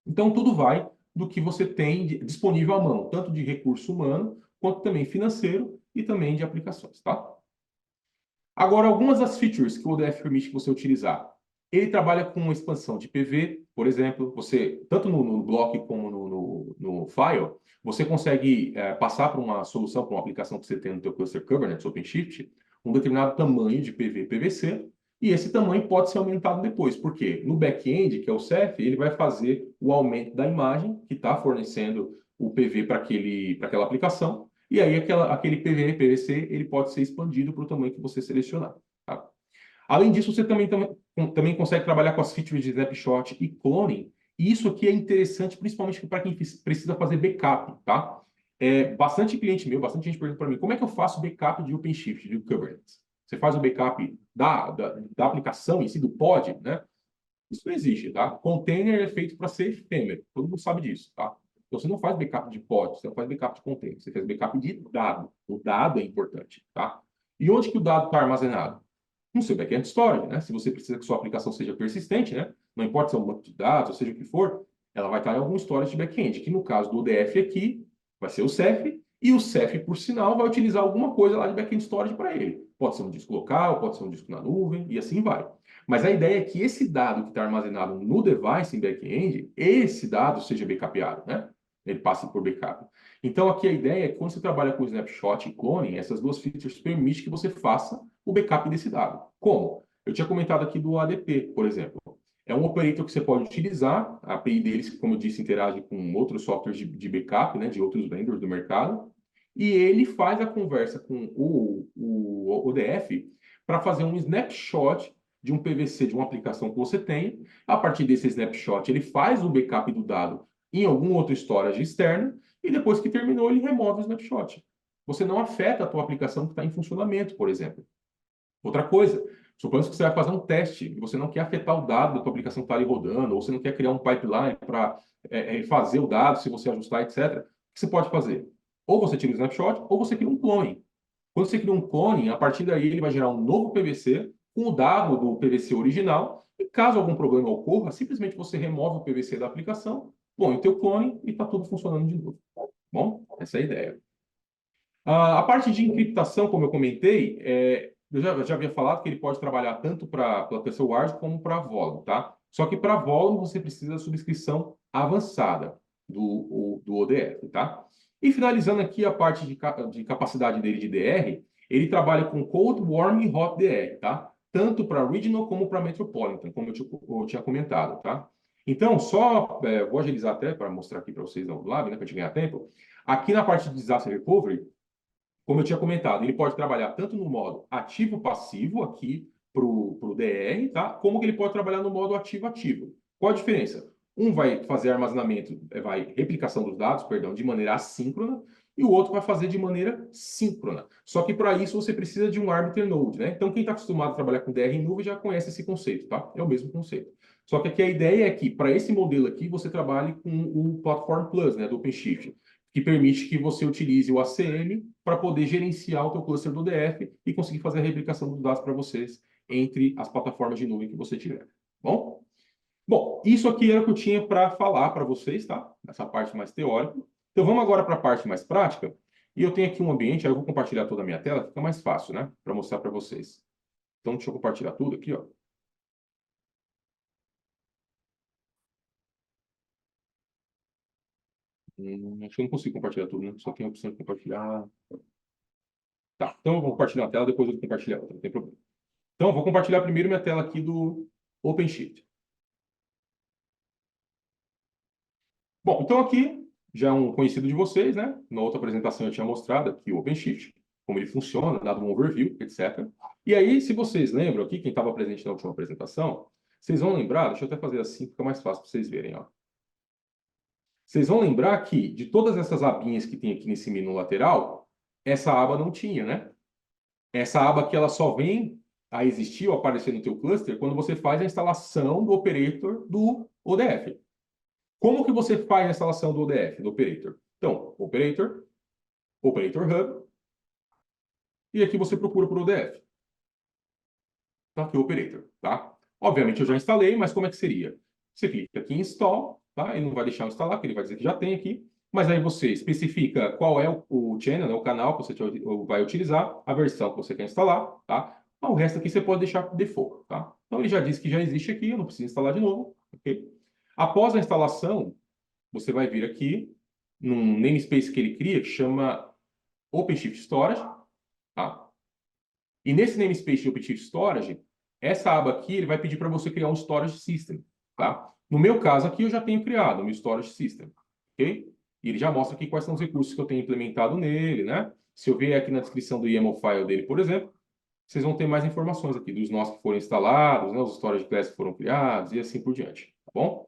A: Então, tudo vai do que você tem disponível à mão, tanto de recurso humano, quanto também financeiro e também de aplicações, tá? Agora, algumas das features que o ODF permite que você utilizar. Ele trabalha com expansão de PV, por exemplo, você, tanto no block como no file, você consegue passar para uma solução, para uma aplicação que você tem no teu cluster Kubernetes OpenShift, um determinado tamanho de PV PVC, e esse tamanho pode ser aumentado depois, porque no back-end, que é o CEF, ele vai fazer o aumento da imagem que está fornecendo o PV para aquela aplicação, e aí aquele PV, PVC, ele pode ser expandido para o tamanho que você selecionar. Tá? Além disso, você também consegue trabalhar com as features de snapshot e cloning. E isso aqui é interessante, principalmente para quem precisa fazer backup, tá? Bastante cliente meu, bastante gente pergunta para mim, como é que eu faço backup de OpenShift, de Kubernetes? Você faz o backup da aplicação em si, do pod, né? Isso não existe, tá? Container é feito para ser efêmero, todo mundo sabe disso, tá? Então você não faz backup de pod, você não faz backup de container, você faz backup de dado. O dado é importante, tá? E onde que o dado está armazenado? No seu backend storage, né? Se você precisa que sua aplicação seja persistente, né? Não importa se é um banco de dados, ou seja o que for, ela vai estar em algum storage de backend, que no caso do ODF aqui, vai ser o Ceph, e o Ceph, por sinal, vai utilizar alguma coisa lá de backend storage para ele. Pode ser um disco local, pode ser um disco na nuvem, e assim vai. Mas a ideia é que esse dado que está armazenado no device em back-end, esse dado seja backupeado, né? Ele passe por backup. Então, aqui a ideia é que quando você trabalha com snapshot e cloning, essas duas features permitem que você faça o backup desse dado. Como? Eu tinha comentado aqui do ADP, por exemplo. É um operator que você pode utilizar, a API deles, como eu disse, interage com outros softwares de backup, né, de outros vendors do mercado, e ele faz a conversa com o ODF para fazer um snapshot de um PVC de uma aplicação que você tem. A partir desse snapshot, ele faz o backup do dado em algum outro storage externo e depois que terminou, ele remove o snapshot. Você não afeta a tua aplicação que está em funcionamento, por exemplo. Outra coisa, suponhamos que você vai fazer um teste e você não quer afetar o dado da tua aplicação que está ali rodando, ou você não quer criar um pipeline para fazer o dado, se você ajustar, etc. O que você pode fazer? Ou você tira o snapshot, ou você cria um clone. Quando você cria um clone, a partir daí ele vai gerar um novo PVC com o dado do PVC original, e caso algum problema ocorra, simplesmente você remove o PVC da aplicação, põe o teu clone e está tudo funcionando de novo. Bom, essa é a ideia. A parte de encriptação, como eu comentei, eu já havia falado que ele pode trabalhar tanto para TensorWard como para Volume, tá? Só que para Volume você precisa da subscrição avançada do ODF, tá? E finalizando aqui a parte de capacidade dele de DR, ele trabalha com Cold, Warm e Hot DR, tá? Tanto para Regional como para Metropolitan, como eu tinha comentado, tá? Então, vou agilizar até para mostrar aqui para vocês no lab, né, para a gente ganhar tempo. Aqui na parte de Disaster Recovery, como eu tinha comentado, ele pode trabalhar tanto no modo ativo-passivo aqui para o DR, tá? Como que ele pode trabalhar no modo ativo-ativo. Qual a diferença? Um vai fazer armazenamento, replicação dos dados, perdão, de maneira assíncrona, e o outro vai fazer de maneira síncrona. Só que para isso você precisa de um Arbiter Node, né? Então quem está acostumado a trabalhar com DR em nuvem já conhece esse conceito, tá? É o mesmo conceito. Só que aqui a ideia é que para esse modelo aqui você trabalhe com o Platform Plus, né, do OpenShift, que permite que você utilize o ACM para poder gerenciar o teu cluster do DF e conseguir fazer a replicação dos dados para vocês entre as plataformas de nuvem que você tiver. Bom? Bom, isso aqui era o que eu tinha para falar para vocês, tá? Essa parte mais teórica. Então vamos agora para a parte mais prática. E eu tenho aqui um ambiente, aí eu vou compartilhar toda a minha tela, fica mais fácil, né? Para mostrar para vocês. Então deixa eu compartilhar tudo aqui, ó. Acho que eu não consigo compartilhar tudo, né? Só tem a opção de compartilhar. Tá, então eu vou compartilhar a tela, depois eu vou compartilhar outra, não tem problema. Então, vou compartilhar primeiro minha tela aqui do OpenShift. Bom, então aqui já é um conhecido de vocês, né? Na outra apresentação eu tinha mostrado aqui o OpenShift, como ele funciona, dado um overview, etc. E aí, se vocês lembram aqui, quem estava presente na última apresentação, vocês vão lembrar, deixa eu até fazer assim, fica mais fácil para vocês verem, ó. Vocês vão lembrar que de todas essas abinhas que tem aqui nesse menu lateral, essa aba não tinha, né? Essa aba aqui ela só vem a existir ou aparecer no teu cluster quando você faz a instalação do operator do ODF. Como que você faz a instalação do ODF, do operator? Então, operator, operator hub, e aqui você procura por ODF. Tá aqui o operator, tá? Obviamente eu já instalei, mas como é que seria? Você clica aqui em install, tá? Ele não vai deixar eu instalar, porque ele vai dizer que já tem aqui. Mas aí você especifica qual é o channel, né, o canal que você vai utilizar, a versão que você quer instalar, tá? O resto aqui você pode deixar default, tá? Então ele já disse que já existe aqui, eu não preciso instalar de novo, ok? Após a instalação, você vai vir aqui num namespace que ele cria, que chama OpenShift Storage, tá? E nesse namespace de OpenShift Storage, essa aba aqui, ele vai pedir para você criar um storage system, tá? No meu caso aqui, eu já tenho criado o meu storage system, ok? E ele já mostra aqui quais são os recursos que eu tenho implementado nele, né? Se eu ver aqui na descrição do YAML file dele, por exemplo, vocês vão ter mais informações aqui dos nós que foram instalados, né? Os storage classes que foram criados e assim por diante, tá bom?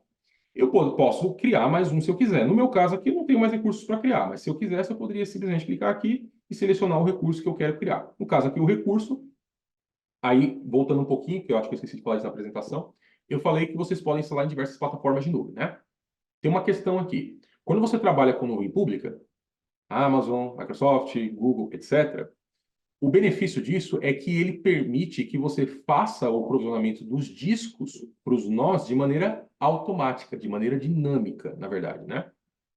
A: Eu posso criar mais um se eu quiser. No meu caso aqui, eu não tenho mais recursos para criar, mas se eu quisesse, eu poderia simplesmente clicar aqui e selecionar o recurso que eu quero criar. No caso aqui, o recurso, aí, voltando um pouquinho, que eu acho que eu esqueci de falar isso na apresentação, eu falei que vocês podem instalar em diversas plataformas de nuvem, né? Tem uma questão aqui. Quando você trabalha com nuvem pública, Amazon, Microsoft, Google, etc., o benefício disso é que ele permite que você faça o provisionamento dos discos para os nós de maneira automática, de maneira dinâmica, na verdade, né?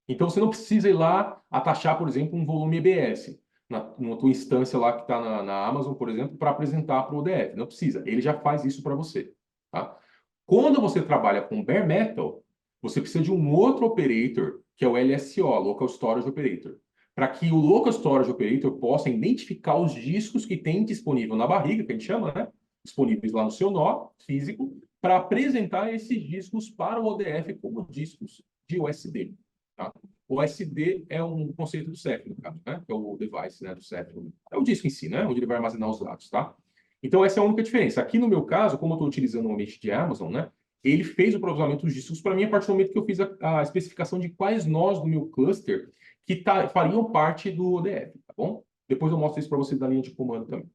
A: Então você não precisa ir lá atachar, por exemplo, um volume EBS na tua instância lá que está na Amazon, por exemplo, para apresentar para o ODF. Não precisa. Ele já faz isso para você, tá? Quando você trabalha com bare metal, você precisa de um outro operator, que é o LSO, Local Storage Operator, para que o Local Storage Operator possa identificar os discos que tem disponível na barriga, que a gente chama, né? Disponíveis lá no seu nó físico, para apresentar esses discos para o ODF como discos de USB. Tá? O SD é um conceito do Ceph, no caso, né? Que é o device, né, do Ceph. É o disco em si, né? Onde ele vai armazenar os dados, tá? Então, essa é a única diferença. Aqui no meu caso, como eu estou utilizando o ambiente de Amazon, né? Ele fez o provisionamento dos discos para mim a partir do momento que eu fiz a especificação de quais nós do meu cluster que fariam parte do ODF, tá bom? Depois eu mostro isso para vocês na linha de comando também.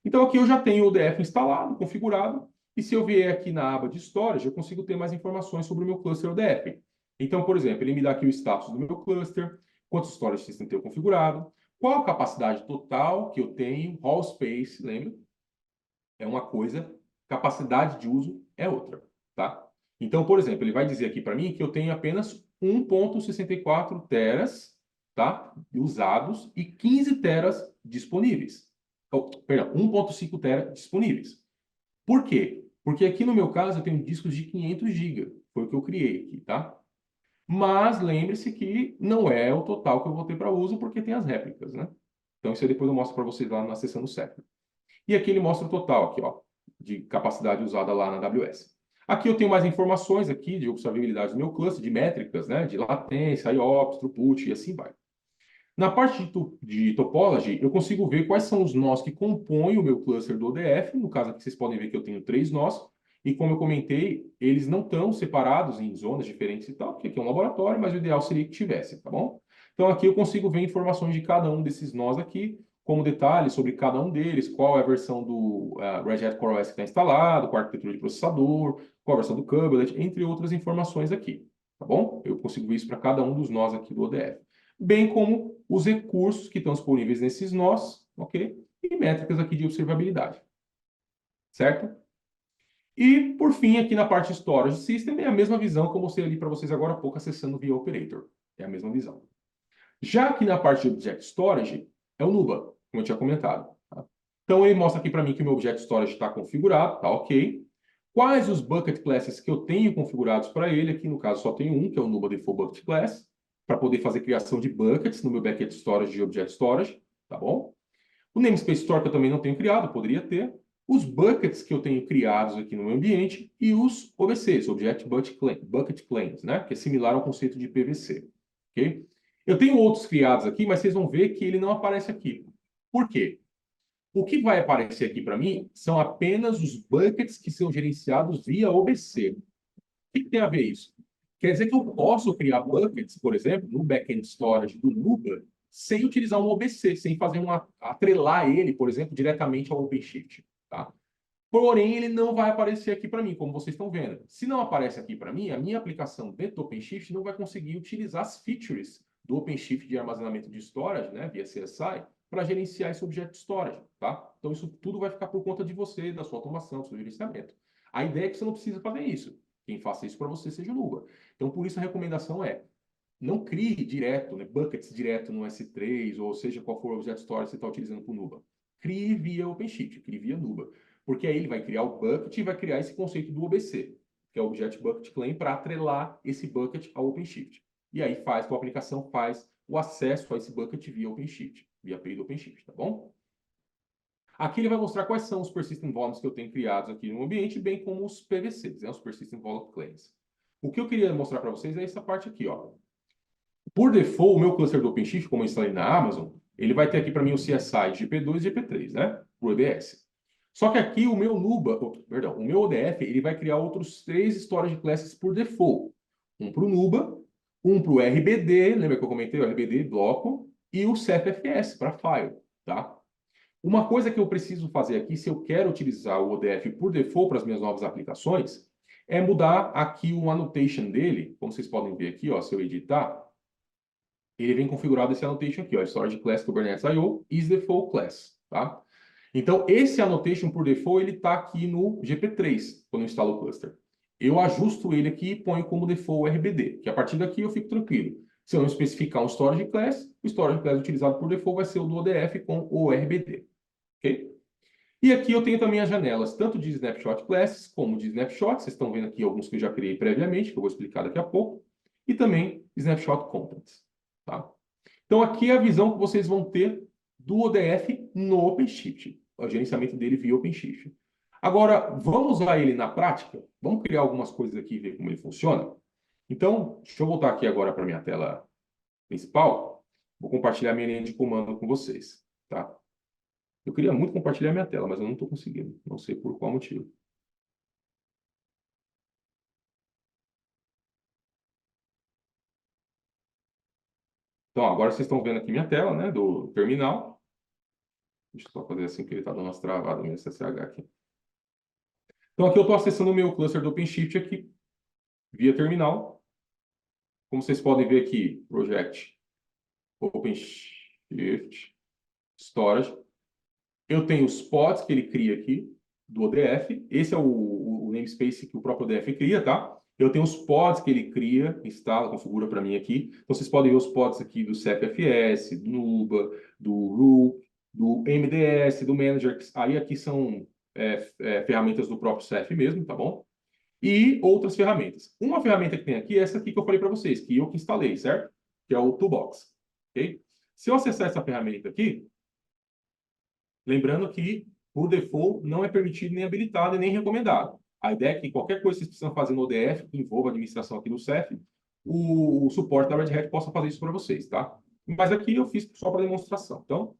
A: Então, aqui eu já tenho o ODF instalado, configurado, e se eu vier aqui na aba de Storage, eu consigo ter mais informações sobre o meu cluster ODF. Então, por exemplo, ele me dá aqui o status do meu cluster, quantos storage system eu tenho configurado, qual a capacidade total que eu tenho, hall space, lembra? É uma coisa, capacidade de uso é outra, tá? Então, por exemplo, ele vai dizer aqui para mim que eu tenho apenas 1.64 teras, tá? Usados e 15 teras disponíveis. Oh, perdão, 1.5 teras disponíveis. Por quê? Porque aqui no meu caso eu tenho discos de 500 GB, foi o que eu criei aqui, tá? Mas lembre-se que não é o total que eu vou ter para uso, porque tem as réplicas, né? Então isso aí depois eu mostro para vocês lá na seção do CEP. E aqui ele mostra o total aqui, ó, de capacidade usada lá na AWS. Aqui eu tenho mais informações aqui de observabilidade do meu cluster, de métricas, né, de latência, IOPS, throughput e assim vai. Na parte de topology, eu consigo ver quais são os nós que compõem o meu cluster do ODF. No caso aqui, vocês podem ver que eu tenho 3 nós. E como eu comentei, eles não estão separados em zonas diferentes e tal, porque aqui é um laboratório, mas o ideal seria que tivesse, tá bom? Então aqui eu consigo ver informações de cada um desses nós aqui, como detalhes sobre cada um deles, qual é a versão do Red Hat CoreOS que está instalado, qual a arquitetura de processador, qual a versão do kubelet, entre outras informações aqui, tá bom? Eu consigo ver isso para cada um dos nós aqui do ODF. Bem como os recursos que estão disponíveis nesses nós, ok? E métricas aqui de observabilidade, certo? E, por fim, aqui na parte Storage System, é a mesma visão que eu mostrei ali para vocês agora há pouco, acessando via Operator. É a mesma visão. Já aqui na parte de Object Storage, é o Nuba, como eu tinha comentado. Tá? Então, ele mostra aqui para mim que o meu Object Storage está configurado, tá ok. Quais os Bucket Classes que eu tenho configurados para ele? Aqui, no caso, só tenho um, que é o Nuba Default Bucket Class, para poder fazer criação de buckets no meu Bucket Storage de Object Storage, tá bom? O Namespace Store que eu também não tenho criado, poderia ter. os buckets que eu tenho criados aqui no meu ambiente e os OBCs, Object Bucket Claims, né? Que é similar ao conceito de PVC, ok? Eu tenho outros criados aqui, mas vocês vão ver que ele não aparece aqui. Por quê? O que vai aparecer aqui para mim são apenas os buckets que são gerenciados via OBC. O que tem a ver isso? Quer dizer que eu posso criar buckets, por exemplo, no backend storage do Nuba, sem utilizar um OBC, sem fazer atrelar ele, por exemplo, diretamente ao OpenShift, tá? Porém, ele não vai aparecer aqui para mim, como vocês estão vendo. Se não aparece aqui para mim, a minha aplicação dentro do OpenShift não vai conseguir utilizar as features do OpenShift de armazenamento de storage, né, via CSI, para gerenciar esse objeto storage, tá? Então, isso tudo vai ficar por conta de você, da sua automação, do seu gerenciamento. A ideia é que você não precisa fazer isso. Quem faça isso para você seja o Nuba. Então, por isso a recomendação é não crie direto, né, buckets direto no S3, ou seja, qual for o objeto storage que você está utilizando para o Nuba. Crie via OpenShift, crie via Nuba. Porque aí ele vai criar o bucket e vai criar esse conceito do OBC, que é o Object Bucket Claim, para atrelar esse bucket ao OpenShift. E aí faz com a aplicação faz o acesso a esse bucket via OpenShift, via API do OpenShift, tá bom? Aqui ele vai mostrar quais são os Persistent Volumes que eu tenho criados aqui no ambiente, bem como os PVCs, né, os Persistent Volume Claims. O que eu queria mostrar para vocês é essa parte aqui, ó. Por default, o meu cluster do OpenShift, como eu instalei na Amazon, ele vai ter aqui para mim o CSI GP2 e GP3, né? Para o EBS. Só que aqui o meu Nuba, perdão, o meu ODF, ele vai criar outros 3 storage classes por default. Um para o Nuba, um para o RBD, lembra que eu comentei o RBD bloco, e o CFFS para file, tá? Uma coisa que eu preciso fazer aqui, se eu quero utilizar o ODF por default para as minhas novas aplicações, é mudar aqui o annotation dele, como vocês podem ver aqui, ó, se eu editar, ele vem configurado esse annotation aqui, ó, storage class Kubernetes IO is default class, tá? Então, esse annotation por default, ele está aqui no GP3, quando eu instalo o cluster. Eu ajusto ele aqui e ponho como default RBD, que a partir daqui eu fico tranquilo. Se eu não especificar um storage class, o storage class utilizado por default vai ser o do ODF com o RBD, ok? E aqui eu tenho também as janelas, tanto de snapshot classes como de snapshot. Vocês estão vendo aqui alguns que eu já criei previamente, que eu vou explicar daqui a pouco. E também snapshot contents, tá? Então, aqui é a visão que vocês vão ter do ODF no OpenShift, o gerenciamento dele via OpenShift. Agora, vamos usar ele na prática? Vamos criar algumas coisas aqui e ver como ele funciona? Então, deixa eu voltar aqui agora para a minha tela principal. Vou compartilhar minha linha de comando com vocês, tá? Eu queria muito compartilhar minha tela, mas eu não estou conseguindo. Não sei por qual motivo. Então, agora vocês estão vendo aqui minha tela, né, do terminal. Deixa eu só fazer assim, que ele está dando umas travadas no SSH aqui. Então, aqui eu estou acessando o meu cluster do OpenShift aqui, via terminal. Como vocês podem ver aqui, Project OpenShift Storage. Eu tenho os pods que ele cria aqui, do ODF. Esse é o namespace que o próprio ODF cria, tá? Eu tenho os pods que ele cria, instala, configura para mim aqui. Então, vocês podem ver os pods aqui do CFFS, do Nuba, do Rook, do MDS, do Manager. Aí aqui são ferramentas do próprio CEF mesmo, tá bom? E outras ferramentas. Uma ferramenta que tem aqui é essa aqui que eu falei para vocês, que eu que instalei, certo? Que é o Toolbox, ok? Se eu acessar essa ferramenta aqui, lembrando que, por default, não é permitido nem habilitado e nem recomendado. A ideia é que qualquer coisa que vocês precisam fazer no ODF, que envolva a administração aqui no CEF, o suporte da Red Hat possa fazer isso para vocês, tá? Mas aqui eu fiz só para demonstração. Então,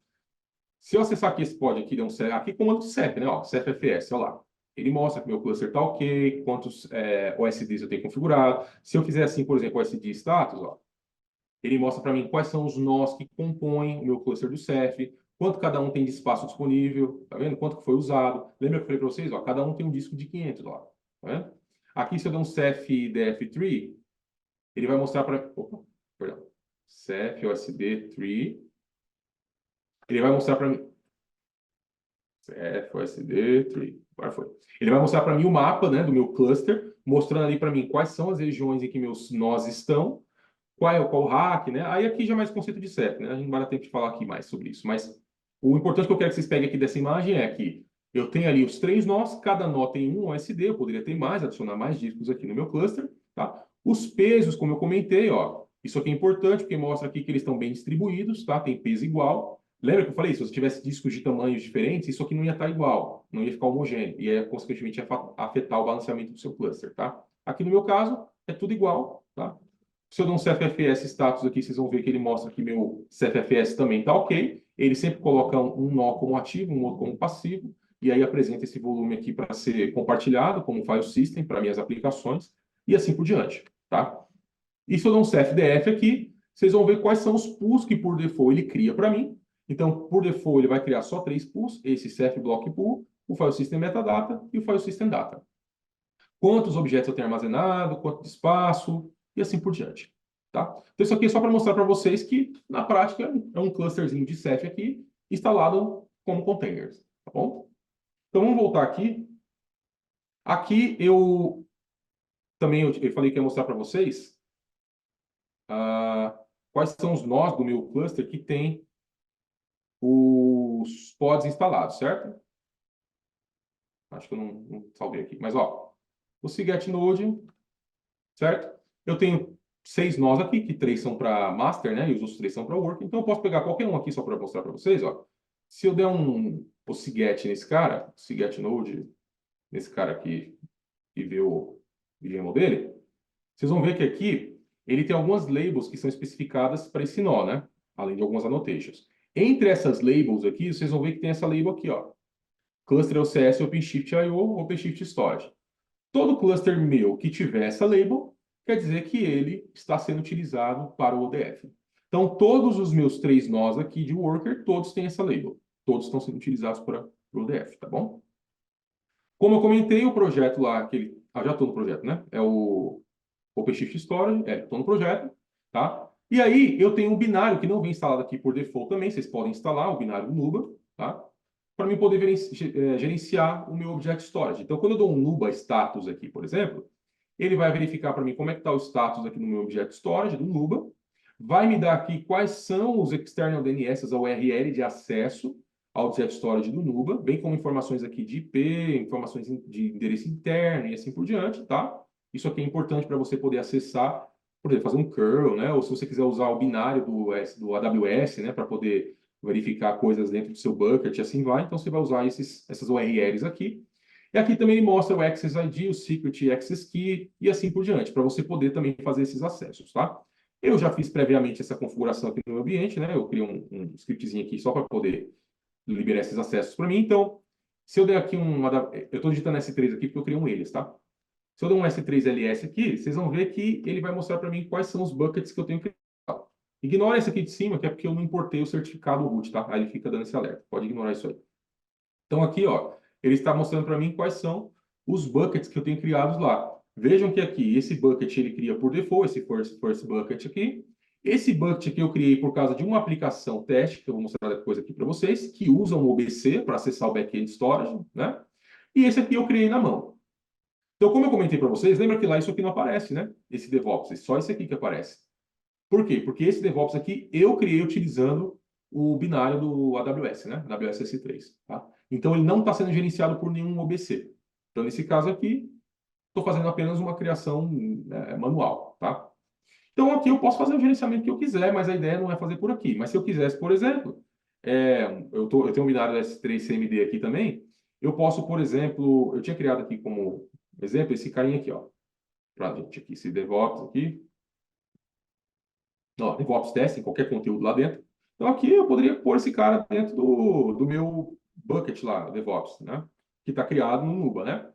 A: se eu acessar aqui esse pod aqui, aqui comando de CEF, né? Ó, CEFFS, olha lá. Ele mostra que meu cluster está ok, quantos OSDs eu tenho configurado. Se eu fizer assim, por exemplo, OSD status, ó, ele mostra para mim quais são os nós que compõem o meu cluster do CEF, quanto cada um tem de espaço disponível, tá vendo? Quanto que foi usado. Lembra que eu falei para vocês? Ó, cada um tem um disco de 500 lá, tá vendo? Aqui, se eu der um CEF df3, ele vai mostrar para... Opa, perdão. CEF OSD3. Ele vai mostrar para mim... FOSD3. Agora foi. Ele vai mostrar para mim o mapa, né, do meu cluster, mostrando ali para mim quais são as regiões em que meus nós estão, qual o hack, né? Aí aqui já é mais conceito de CEF, né? A gente não vai dar tempo de falar aqui mais sobre isso. Mas o importante que eu quero que vocês peguem aqui dessa imagem é que eu tenho ali os 3 nós, cada nó tem um OSD, eu poderia ter mais, adicionar mais discos aqui no meu cluster, tá? Os pesos, como eu comentei, ó, isso aqui é importante porque mostra aqui que eles estão bem distribuídos, tá? Tem peso igual. Lembra que eu falei? Se você tivesse discos de tamanhos diferentes, isso aqui não ia estar igual, não ia ficar homogêneo, e aí, consequentemente, ia afetar o balanceamento do seu cluster, tá? Aqui no meu caso, é tudo igual, tá? Se eu der um CFFS status aqui, vocês vão ver que ele mostra que meu CFFS também está ok. Ele sempre coloca um nó como ativo, um outro como passivo, e aí apresenta esse volume aqui para ser compartilhado como file system para minhas aplicações, e assim por diante, tá? E se eu der um CFDF aqui, vocês vão ver quais são os pools que por default ele cria para mim. Então, por default, ele vai criar só 3 pools, esse CF Block Pool, o File System Metadata e o File System Data. Quantos objetos eu tenho armazenado, quanto de espaço, e assim por diante. Tá? Então, isso aqui é só para mostrar para vocês que, na prática, é um clusterzinho de CF aqui, instalado como containers. Tá bom? Então, vamos voltar aqui. Aqui eu também eu falei que ia mostrar para vocês quais são os nós do meu cluster que tem os pods instalados, certo? Acho que eu não salvei aqui. Mas, ó, o Cget Node, certo? Eu tenho 6 nós aqui, que 3 são para master, né? E os outros 3 são para work. Então, eu posso pegar qualquer um aqui só para mostrar para vocês, ó. Se eu der o Cget nesse cara, o Cget Node, nesse cara aqui, e ver o VMO dele, vocês vão ver que aqui ele tem algumas labels que são especificadas para esse nó, né? Além de algumas annotations. Entre essas labels aqui, vocês vão ver que tem essa label aqui, ó. Cluster LCS OpenShift IO, OpenShift Storage. Todo cluster meu que tiver essa label, quer dizer que ele está sendo utilizado para o ODF. Então, todos os meus 3 nós aqui de worker, todos têm essa label. Todos estão sendo utilizados para o ODF, tá bom? Como eu comentei, o projeto lá, já estou no projeto, né? É o OpenShift Storage, estou no projeto, tá? E aí, eu tenho um binário que não vem instalado aqui por default também, vocês podem instalar o binário Nuba, tá? Para mim poder gerenciar o meu Object Storage. Então, quando eu dou um Nuba status aqui, por exemplo, ele vai verificar para mim como é que está o status aqui no meu Object Storage, do Nuba, vai me dar aqui quais são os external DNS, a URL de acesso ao Object Storage do Nuba, bem como informações aqui de IP, informações de endereço interno e assim por diante, tá? Isso aqui é importante para você poder acessar, por exemplo, fazer um curl, né? Ou se você quiser usar o binário do AWS, né, para poder verificar coisas dentro do seu bucket e assim vai. Então, você vai usar essas URLs aqui. E aqui também ele mostra o Access ID, o Secret Access Key e assim por diante, para você poder também fazer esses acessos, tá? Eu já fiz previamente essa configuração aqui no meu ambiente, né? Eu criei um scriptzinho aqui só para poder liberar esses acessos para mim. Então, se eu der aqui eu estou digitando S3 aqui porque eu criei um alias, tá? Se eu der um S3LS aqui, vocês vão ver que ele vai mostrar para mim quais são os buckets que eu tenho criado. Ignora esse aqui de cima, que é porque eu não importei o certificado root, tá? Aí ele fica dando esse alerta. Pode ignorar isso aí. Então aqui, ó, ele está mostrando para mim quais são os buckets que eu tenho criados lá. Vejam que aqui, esse bucket ele cria por default, esse first bucket aqui. Esse bucket aqui eu criei por causa de uma aplicação teste, que eu vou mostrar depois aqui para vocês, que usa um OBC para acessar o backend storage, né? E esse aqui eu criei na mão. Então, como eu comentei para vocês, lembra que lá isso aqui não aparece, né? Esse DevOps, é só esse aqui que aparece. Por quê? Porque esse DevOps aqui eu criei utilizando o binário do AWS, né? AWS S3, tá? Então, ele não está sendo gerenciado por nenhum OBC. Então, nesse caso aqui, estou fazendo apenas uma criação manual, tá? Então, aqui eu posso fazer o gerenciamento que eu quiser, mas a ideia não é fazer por aqui. Mas se eu quisesse, por exemplo, eu tenho um binário S3 CMD aqui também, eu posso, por exemplo, eu tinha criado aqui como exemplo esse carinha aqui, ó. Pra gente aqui, esse DevOps aqui. Ó, DevOps testing, qualquer conteúdo lá dentro. Então aqui eu poderia pôr esse cara dentro do meu bucket lá, DevOps, né? Que está criado no Nuba, né?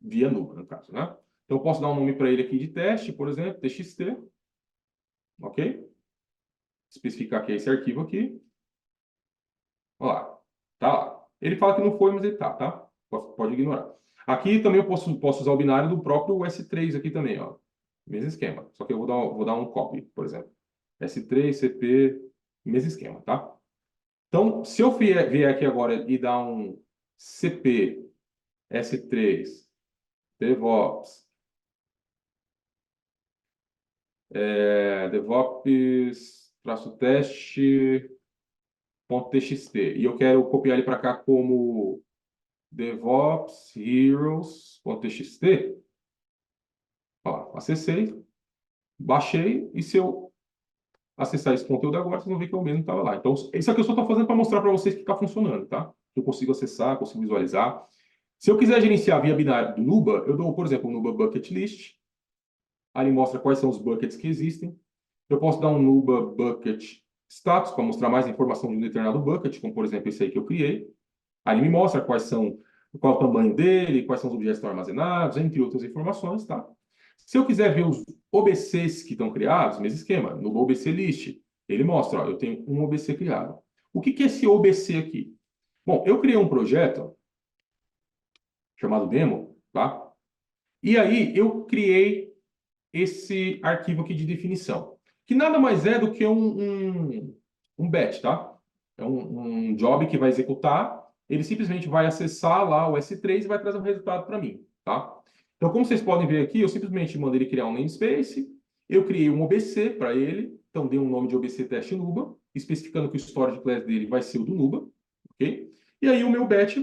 A: Via Nuba, no caso, né? Então eu posso dar um nome para ele aqui de teste, por exemplo, txt, ok? Especificar que é esse arquivo aqui. Olha lá, tá lá. Ele fala que não foi, mas ele tá? Pode ignorar. Aqui também eu posso usar o binário do próprio S3 aqui também, ó. Mesmo esquema. Só que eu vou dar um copy, por exemplo. S3, CP, mesmo esquema, tá? Então, se eu vier aqui agora e dar um CP, S3, DevOps, DevOps, traço teste, ponto .txt, e eu quero copiar ele para cá como DevOps Heroes.txt. Ó, acessei, baixei, e se eu acessar esse conteúdo agora, vocês vão ver que eu mesmo estava lá. Então, isso aqui eu só estou fazendo para mostrar para vocês que está funcionando, tá? Eu consigo acessar, consigo visualizar. Se eu quiser gerenciar via binário do Nuba, eu dou, por exemplo, um Nuba Bucket List. Ali mostra quais são os buckets que existem. Eu posso dar um Nuba Bucket Status para mostrar mais informação de um determinado bucket, como, por exemplo, esse aí que eu criei. Aí me mostra qual é o tamanho dele, quais são os objetos que estão armazenados, entre outras informações, tá? Se eu quiser ver os OBCs que estão criados, mesmo esquema, no OBC List, ele mostra, ó, eu tenho um OBC criado. O que é esse OBC aqui? Bom, eu criei um projeto chamado demo, tá? E aí eu criei esse arquivo aqui de definição, que nada mais é do que um batch, tá? É um job que vai executar, ele simplesmente vai acessar lá o S3 e vai trazer o resultado para mim, tá? Então, como vocês podem ver aqui, eu simplesmente mandei ele criar um namespace, eu criei um OBC para ele, então dei um nome de OBC teste Nuba, especificando que o storage class dele vai ser o do Nuba, ok? E aí o meu batch,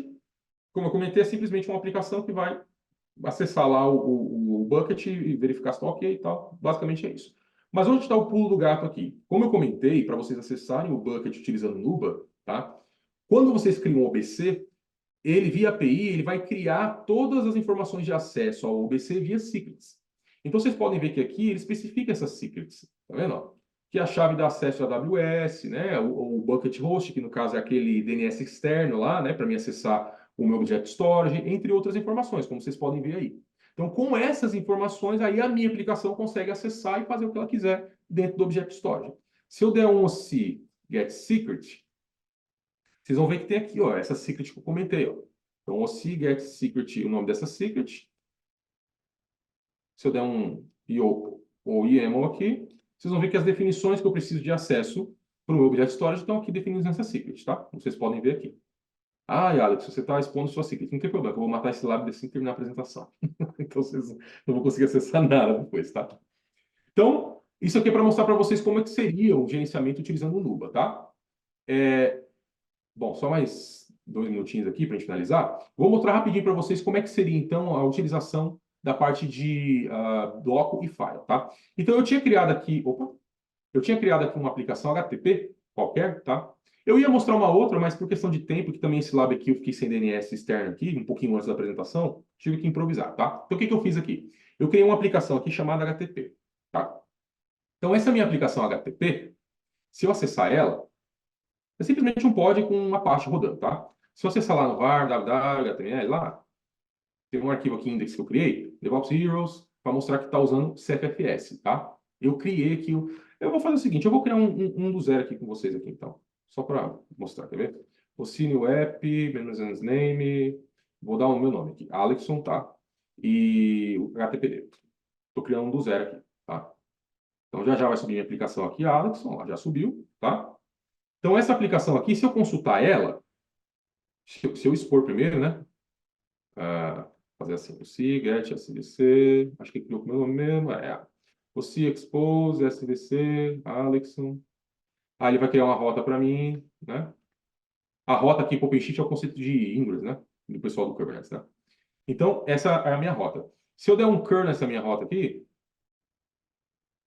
A: como eu comentei, é simplesmente uma aplicação que vai acessar lá o bucket e verificar se está ok e tal. Basicamente é isso. Mas onde está o pulo do gato aqui? Como eu comentei, para vocês acessarem o bucket utilizando Nuba, tá? Quando vocês criam um OBC, ele, via API, ele vai criar todas as informações de acesso ao OBC via secrets. Então, vocês podem ver que aqui ele especifica essas secrets. Tá vendo? Que é a chave de acesso à AWS, né? O bucket host, que no caso é aquele DNS externo lá, né? Para me acessar o meu Object Storage, entre outras informações, como vocês podem ver aí. Então, com essas informações, aí a minha aplicação consegue acessar e fazer o que ela quiser dentro do Object Storage. Se eu der um OC get secret, vocês vão ver que tem aqui, ó, essa secret que eu comentei, ó. Então, OC get secret, o nome dessa secret. Se eu der um IO ou YAML aqui, vocês vão ver que as definições que eu preciso de acesso para o meu Object Storage estão aqui definidas nessa secret, tá? Vocês podem ver aqui. Ah, Alex, você está expondo sua secret. Não tem problema, eu vou matar esse lab assim que terminar a apresentação. Então, vocês não vão conseguir acessar nada depois, tá? Então, isso aqui é para mostrar para vocês como é que seria o gerenciamento utilizando o Nuba, tá? Bom, só mais 2 minutinhos aqui para a gente finalizar. Vou mostrar rapidinho para vocês como é que seria, então, a utilização da parte de doco e file, tá? Então, eu tinha criado aqui uma aplicação HTTP qualquer, tá? Eu ia mostrar uma outra, mas por questão de tempo, que também esse lab aqui eu fiquei sem DNS externo aqui, um pouquinho antes da apresentação, tive que improvisar, tá? Então, o que eu fiz aqui? Eu criei uma aplicação aqui chamada HTTP, tá? Então, essa minha aplicação HTTP, se eu acessar ela, é simplesmente um pod com uma Apache rodando, tá? Se você acessar lá no var, www, HTML, lá, tem um arquivo aqui, index que eu criei, DevOps Heroes, para mostrar que está usando CFFS, tá? Eu criei aqui. Eu vou fazer o seguinte, eu vou criar um do zero aqui com vocês aqui, então. Só para mostrar, quer ver? O Cine App, menos name, vou dar o meu nome aqui, Alexson, tá? E o HTTPD. Estou criando um do zero aqui, tá? Então já vai subir minha aplicação aqui, Alexson, lá já subiu, tá? Então, essa aplicação aqui, se eu consultar ela, se eu expor primeiro, né? Fazer assim, o C, get, SVC, acho que criou com o meu nome mesmo, o C, expose, SVC, Alexson. Aí ele vai criar uma rota para mim, né? A rota aqui para o OpenShift é o conceito de Ingress, né? Do pessoal do Kubernetes, né? Então, essa é a minha rota. Se eu der um cur nessa minha rota aqui,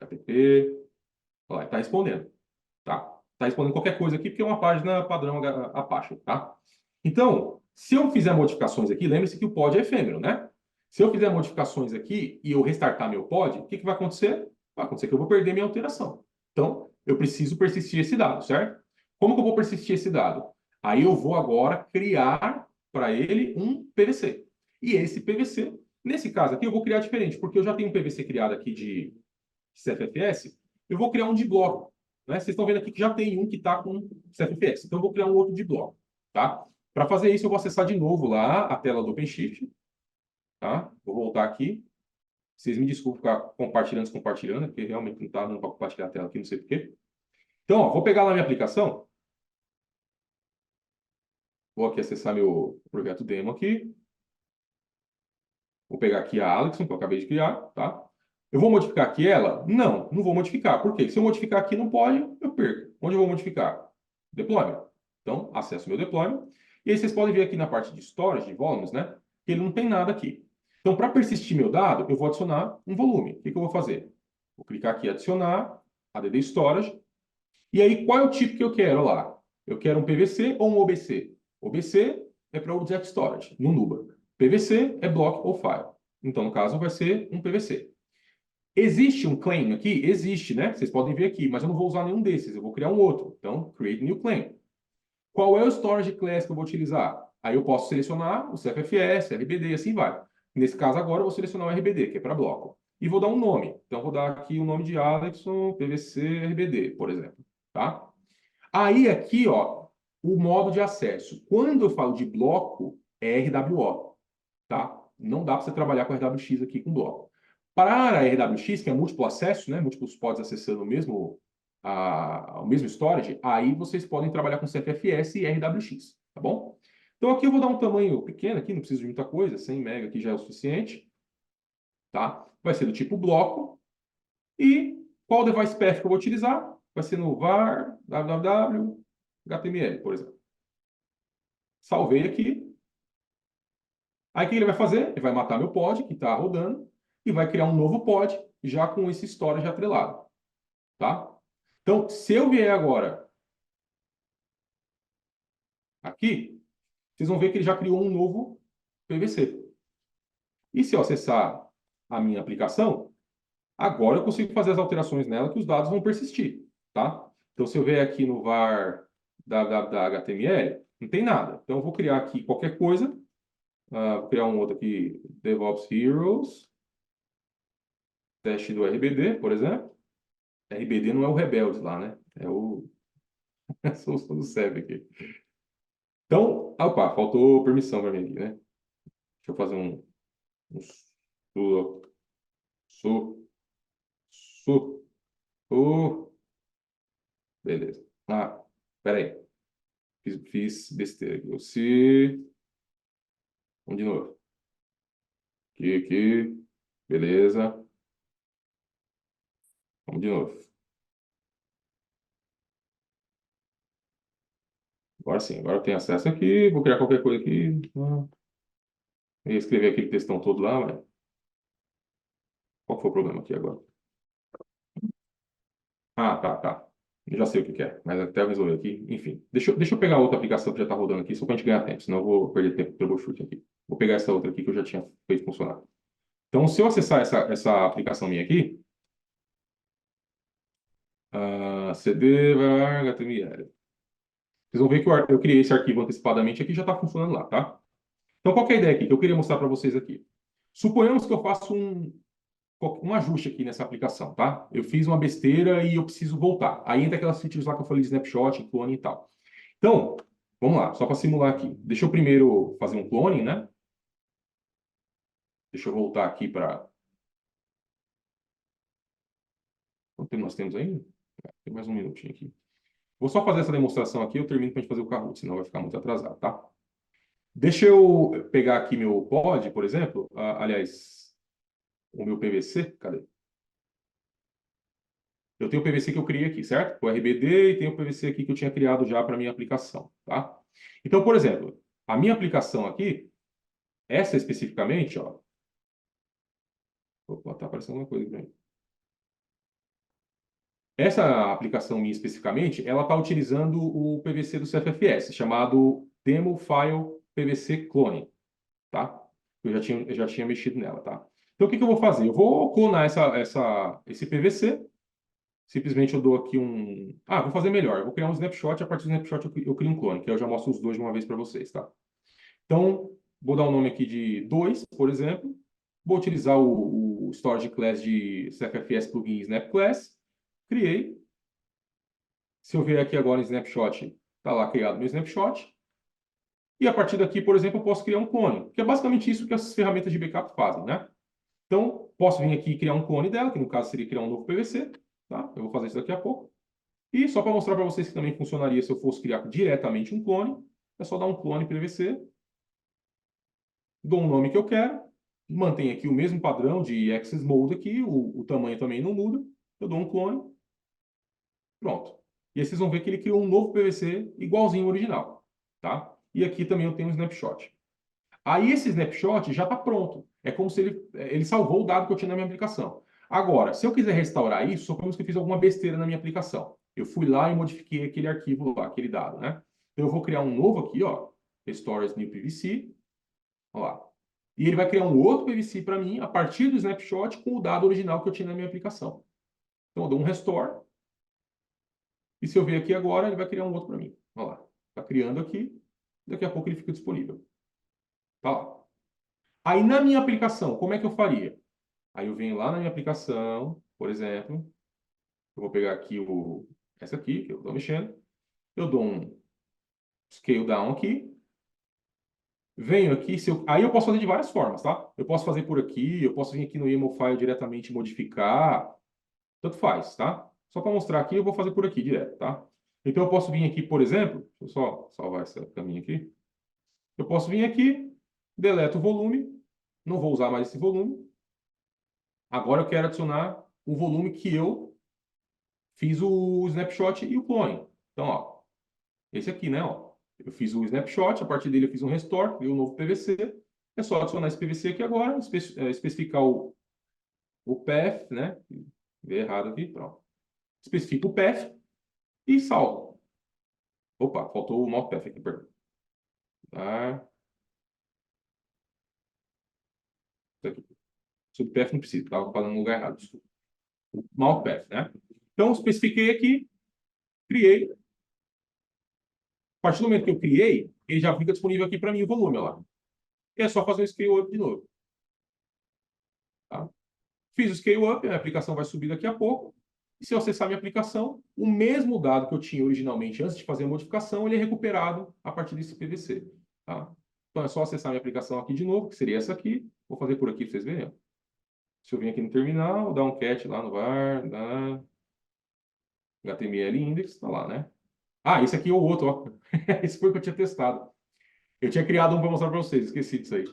A: HTTP, ó, está respondendo, tá? Está respondendo qualquer coisa aqui, porque é uma página padrão Apache, tá? Então, se eu fizer modificações aqui, lembre-se que o pod é efêmero, né? Se eu fizer modificações aqui e eu restartar meu pod, o que vai acontecer? Vai acontecer que eu vou perder minha alteração. Então, eu preciso persistir esse dado, certo? Como que eu vou persistir esse dado? Aí eu vou agora criar para ele um PVC. E esse PVC, nesse caso aqui, eu vou criar diferente, porque eu já tenho um PVC criado aqui de CFFS, eu vou criar um de bloco. Né? Vocês estão vendo aqui que já tem um que está com CFFS. Então, eu vou criar um outro de bloco. Tá? Para fazer isso, eu vou acessar de novo lá a tela do OpenShift. Tá? Vou voltar aqui. Vocês me desculpem ficar compartilhando, porque realmente não está dando para compartilhar a tela aqui, não sei porquê. Então, ó, vou pegar lá minha aplicação. Vou aqui acessar meu projeto demo aqui. Vou pegar aqui a Alexson, que eu acabei de criar. Tá? Eu vou modificar aqui ela? Não vou modificar. Por quê? Se eu modificar aqui não pode, eu perco. Onde eu vou modificar? Deployment. Então, acesso meu deployment. E aí vocês podem ver aqui na parte de storage, de volumes, né? Que ele não tem nada aqui. Então, para persistir meu dado, eu vou adicionar um volume. O que eu vou fazer? Vou clicar aqui em adicionar, add storage. E aí, qual é o tipo que eu quero lá? Eu quero um PVC ou um OBC? OBC é para Object Storage, no Nuba. PVC é Block ou File. Então, no caso, vai ser um PVC. Existe um claim aqui? Existe, né? Vocês podem ver aqui, mas eu não vou usar nenhum desses. Eu vou criar um outro. Então, create new claim. Qual é o storage class que eu vou utilizar? Aí eu posso selecionar o CFFS, RBD e assim vai. Nesse caso agora eu vou selecionar o RBD, que é para bloco. E vou dar um nome. Então vou dar aqui o nome de Alexson PVC RBD, por exemplo. Tá? Aí aqui, ó, o modo de acesso. Quando eu falo de bloco, é RWO. Tá? Não dá para você trabalhar com RWX aqui com bloco. Para a RWX, que é múltiplo acesso, né? Múltiplos pods acessando o mesmo storage, aí vocês podem trabalhar com CFFS e RWX, tá bom? Então aqui eu vou dar um tamanho pequeno, aqui não preciso de muita coisa, 100 MB aqui já é o suficiente, tá? Vai ser do tipo bloco. E qual device path que eu vou utilizar? Vai ser no var www HTML, por exemplo. Salvei aqui. Aí o que ele vai fazer? Ele vai matar meu pod, que está rodando, e vai criar um novo pod, já com esse storage atrelado. Tá? Então, se eu vier agora aqui, vocês vão ver que ele já criou um novo PVC. E se eu acessar a minha aplicação, agora eu consigo fazer as alterações nela que os dados vão persistir. Tá? Então, se eu vier aqui no var www.html, não tem nada. Então, eu vou criar aqui qualquer coisa. Vou criar um outro aqui, DevOps Heroes, teste do RBD, por exemplo. RBD não é o Rebelde lá, né? É o a solução do SEB aqui. Então, opa, faltou permissão para mim aqui, né? Deixa eu fazer um su, su, su, beleza. Peraí. Fiz besteira aqui. Vamos de novo. Aqui. Beleza. Vamos de novo. Agora sim, agora eu tenho acesso aqui. Vou criar qualquer coisa aqui. Eu ia escrever aquele textão todo lá, mas qual foi o problema aqui agora? Tá. Eu já sei o que que é, mas até eu resolver aqui. Enfim, deixa eu pegar outra aplicação que já está rodando aqui, só para a gente ganhar tempo, senão eu vou perder tempo com o troubleshoot aqui. Vou pegar essa outra aqui que eu já tinha feito funcionar. Então, se eu acessar essa aplicação minha aqui, cd var HTML. Vocês vão ver que eu criei esse arquivo antecipadamente aqui e já está funcionando lá, tá? Então, qual que é a ideia aqui que eu queria mostrar para vocês aqui? Suponhamos que eu faço um ajuste aqui nessa aplicação, tá? Eu fiz uma besteira e eu preciso voltar. Aí entra aquelas features lá que eu falei de snapshot, clone e tal. Então, vamos lá, só para simular aqui. Deixa eu primeiro fazer um clone, né? Deixa eu voltar aqui para... Quanto tempo nós temos ainda? Tem mais um minutinho aqui. Vou só fazer essa demonstração aqui, eu termino para a gente fazer o Kahoot, senão vai ficar muito atrasado, tá? Deixa eu pegar aqui meu pod, por exemplo. Aliás, o meu PVC, cadê? Eu tenho o PVC que eu criei aqui, certo? O RBD e tem o PVC aqui que eu tinha criado já para minha aplicação, tá? Então, por exemplo, a minha aplicação aqui, essa especificamente, ó. Opa, tá aparecendo uma coisa para mim. Essa aplicação minha especificamente, ela está utilizando o PVC do CFFS, chamado Demo File PVC Clone, tá? Eu já tinha mexido nela, tá? Então, o que que eu vou fazer? Eu vou clonar esse PVC. Simplesmente eu dou aqui um... vou fazer melhor. Eu vou criar um snapshot. A partir do snapshot eu crio um clone, que eu já mostro os dois de uma vez para vocês, tá? Então, vou dar um nome aqui de 2, por exemplo. Vou utilizar o storage class de CFFS plugin Snap Class. Criei. Se eu ver aqui agora em snapshot, está lá criado meu snapshot. E a partir daqui, por exemplo, eu posso criar um clone, que é basicamente isso que as ferramentas de backup fazem, né? Então, posso vir aqui e criar um clone dela, que no caso seria criar um novo PVC, tá? Eu vou fazer isso daqui a pouco. E só para mostrar para vocês que também funcionaria se eu fosse criar diretamente um clone, é só dar um clone PVC, dou um nome que eu quero, mantenho aqui o mesmo padrão de Access Mode aqui, o tamanho também não muda, eu dou um clone, pronto. E aí vocês vão ver que ele criou um novo PVC igualzinho ao original, tá? E aqui também eu tenho um snapshot. Aí esse snapshot já está pronto. É como se ele salvou o dado que eu tinha na minha aplicação. Agora, se eu quiser restaurar isso, suponhamos que eu fiz alguma besteira na minha aplicação. Eu fui lá e modifiquei aquele arquivo lá, aquele dado, né? Então eu vou criar um novo aqui, ó, Restore as New PVC, ó lá. E ele vai criar um outro PVC para mim a partir do snapshot com o dado original que eu tinha na minha aplicação. Então eu dou um restore. E se eu ver aqui agora, ele vai criar um outro para mim. Olha lá. Está criando aqui. Daqui a pouco ele fica disponível. Tá lá. Aí na minha aplicação, como é que eu faria? Aí eu venho lá na minha aplicação, por exemplo. Eu vou pegar aqui essa aqui, que eu estou mexendo. Eu dou um scale down aqui. Venho aqui, aí eu posso fazer de várias formas, tá? Eu posso fazer por aqui, eu posso vir aqui no YAML file diretamente modificar, tanto faz, tá? Só para mostrar aqui, eu vou fazer por aqui direto, tá? Então eu posso vir aqui, por exemplo, deixa eu só salvar esse caminho aqui. Eu posso vir aqui, deleto o volume, não vou usar mais esse volume. Agora eu quero adicionar o volume que eu fiz o snapshot e o clone. Então, ó, esse aqui, né, ó. Eu fiz o snapshot, a partir dele eu fiz um restore, criei um novo PVC. É só adicionar esse PVC aqui agora, especificar o path, né? Dei errado aqui, pronto. Especifica o path e salvo. Opa, faltou o mouthpath aqui, perdão. Tá. Isso aqui. Subpath não precisa, estava falando no lugar errado. Desculpa. O mouthpath, né? Então, especifiquei aqui, criei. A partir do momento que eu criei, ele já fica disponível aqui para mim o volume, ó lá. E é só fazer o scale up de novo. Tá? Fiz o scale up, a aplicação vai subir daqui a pouco. E se eu acessar minha aplicação, o mesmo dado que eu tinha originalmente antes de fazer a modificação, ele é recuperado a partir desse PVC. Tá? Então é só acessar minha aplicação aqui de novo, que seria essa aqui. Vou fazer por aqui para vocês verem. Se eu vir aqui no terminal, dar um cat lá no var, HTML index, tá lá, né? Ah, esse aqui é o outro, ó. Esse foi o que eu tinha testado. Eu tinha criado um para mostrar para vocês, esqueci disso aí.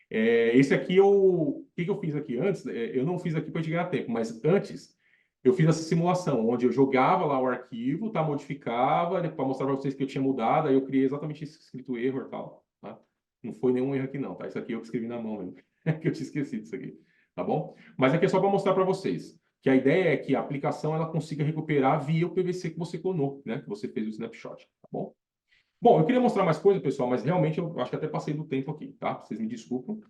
A: Esse aqui, o que eu fiz aqui antes? Eu não fiz aqui para a gente ganhar tempo, mas antes eu fiz essa simulação, onde eu jogava lá o arquivo, tá, modificava, para mostrar para vocês que eu tinha mudado, aí eu criei exatamente esse escrito erro e tal, tá? Não foi nenhum erro aqui não, tá? Isso aqui eu que escrevi na mão mesmo, que eu tinha esquecido disso aqui, tá bom? Mas aqui é só para mostrar para vocês que a ideia é que a aplicação ela consiga recuperar via o PVC que você clonou, né? Que você fez o snapshot, tá bom? Bom, eu queria mostrar mais coisa, pessoal, mas realmente eu acho que até passei do tempo aqui, tá? Vocês me desculpam.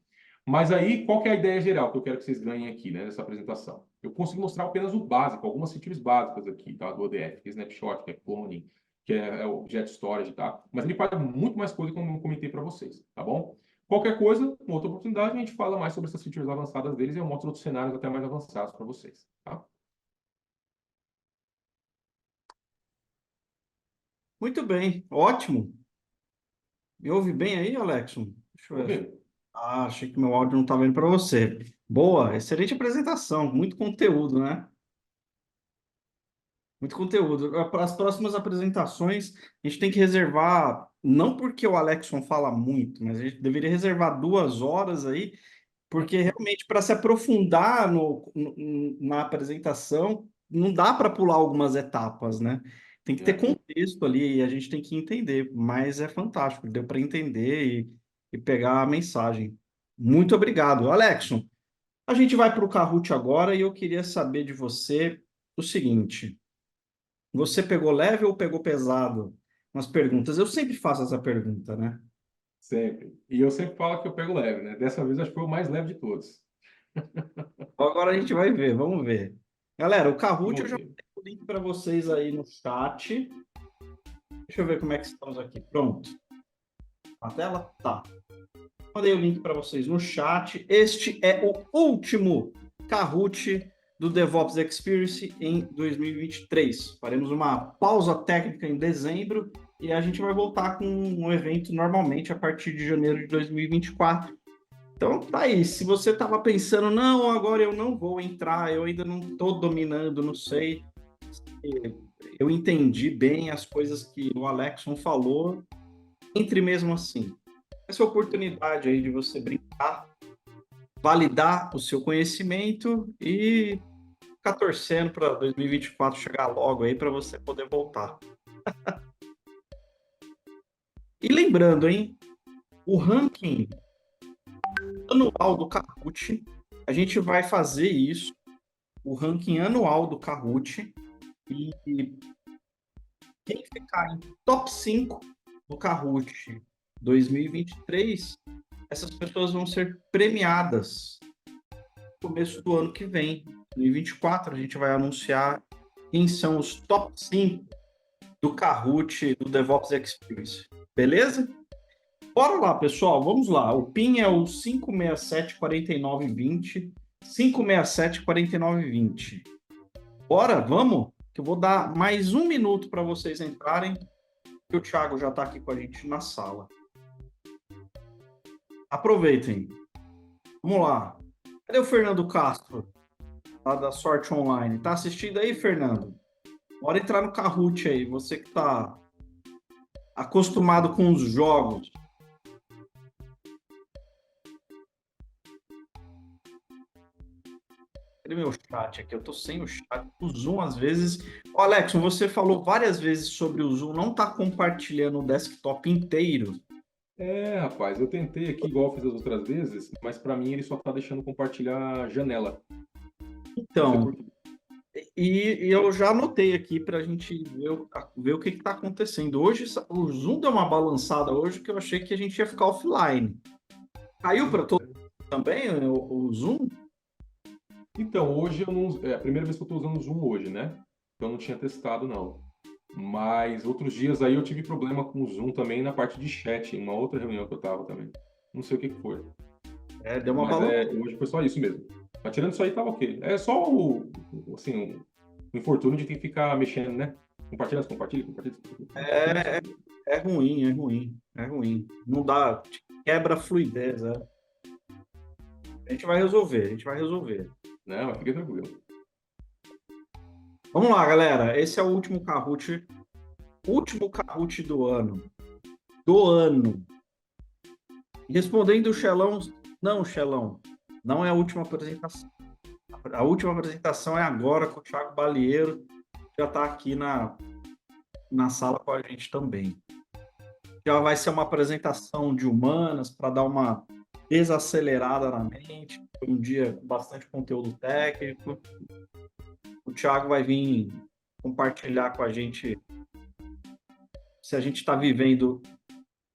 A: Mas aí, qual que é a ideia geral que eu quero que vocês ganhem aqui, né, nessa apresentação? Eu consigo mostrar apenas o básico, algumas features básicas aqui, tá? Do ODF, que é Snapshot, que é Cloning, que é o Jet Storage, tá? Mas ele faz muito mais coisa, como eu comentei para vocês, tá bom? Qualquer coisa, uma outra oportunidade, a gente fala mais sobre essas features avançadas deles e eu mostro outros cenários até mais avançados para vocês, tá?
B: Muito bem, ótimo. Me ouve bem aí, Alexson? Deixa eu
A: Vou
B: ver.
A: ver.
B: Ah, achei que meu áudio não estava indo para você. Boa, excelente apresentação, muito conteúdo, né? Muito conteúdo. Para as próximas apresentações, a gente tem que reservar, não porque o Alexson fala muito, mas a gente deveria reservar 2 horas aí, porque realmente para se aprofundar na apresentação, não dá para pular algumas etapas, né? Tem que ter
A: É.
B: contexto ali e a gente tem que entender, mas é fantástico, deu para entender e pegar a mensagem. Muito obrigado. Alexson, a gente vai para o Kahoot agora e eu queria saber de você o seguinte: você pegou leve ou pegou pesado nas perguntas? Eu sempre faço essa pergunta, né?
A: Sempre. E eu sempre falo que eu pego leve, né? Dessa vez acho que foi o mais leve de todos.
B: Então, agora a gente vai ver, vamos ver. Galera, o Kahoot eu
A: Vamos
B: já
A: ver.
B: mandei o link para vocês aí no chat. Deixa eu ver como é que estamos aqui. Pronto. A tela? Tá. Mandei o link para vocês no chat. Este é o último Kahoot do DevOps Experience em 2023. Faremos uma pausa técnica em dezembro e a gente vai voltar com um evento normalmente a partir de janeiro de 2024. Então, tá aí. Se você estava pensando, não, agora eu não vou entrar, eu ainda não estou dominando, não sei. Eu entendi bem as coisas que o Alexson falou, entre mesmo assim. Essa oportunidade aí de você brincar, validar o seu conhecimento e ficar torcendo para 2024 chegar logo aí para você poder voltar. E lembrando, hein, o ranking anual do Kahoot, a gente vai fazer isso, o ranking anual do Kahoot, e Quem ficar em top 5 do Kahoot 2023, essas pessoas vão ser premiadas no começo do ano que vem. Em 2024, a gente vai anunciar quem são os top 5 do Kahoot, do DevOps Experience. Beleza? Bora lá, pessoal, vamos lá. O PIN é o 5674920, 5674920. Bora, vamos? Que eu vou dar mais um minuto para vocês entrarem, que o Thiago já está aqui com a gente na sala. Aproveitem. Vamos lá. Cadê o Fernando Castro, lá da Sorte Online? Tá assistindo aí, Fernando? Bora entrar no Kahoot aí, você que está acostumado com os jogos. Cadê meu chat aqui? Eu tô sem o chat. O Zoom, às vezes. Ô, Alex, você falou várias vezes sobre o Zoom não tá compartilhando o desktop inteiro.
A: Rapaz, eu tentei aqui igual eu fiz as outras vezes, mas para mim ele só tá deixando compartilhar a janela. Não sei
B: Então,
A: por quê.
B: e eu já anotei aqui para a gente ver o que está acontecendo. Hoje, o Zoom deu uma balançada hoje que eu achei que a gente ia ficar offline. Caiu para todo mundo também o Zoom?
A: Então, hoje eu não. É a primeira vez que eu estou usando o Zoom hoje, né? Então eu não tinha testado, não. Mas outros dias aí eu tive problema com o Zoom também na parte de chat, em uma outra reunião que eu tava também. Não sei o que que foi.
B: É, deu uma
A: Mas
B: balançada.
A: hoje foi só isso mesmo. Mas tirando isso aí, tava ok. É só assim, o infortúnio de ter que ficar mexendo, né? Compartilha, compartilha, compartilha.
B: É, é ruim, é ruim, é ruim. Não dá, quebra a fluidez. É. A gente vai resolver, a gente vai resolver.
A: Não, mas fica tranquilo.
B: Vamos lá, galera. Esse é o último Kahoot do ano. Do ano. Respondendo o Xelão, não, Xelão, não é a última apresentação. A última apresentação é agora com o Thiago Balieiro, que já está aqui na sala com a gente também. Já vai ser uma apresentação de humanas para dar uma desacelerada na mente. Foi um dia com bastante conteúdo técnico. O Thiago vai vir compartilhar com a gente se a gente está vivendo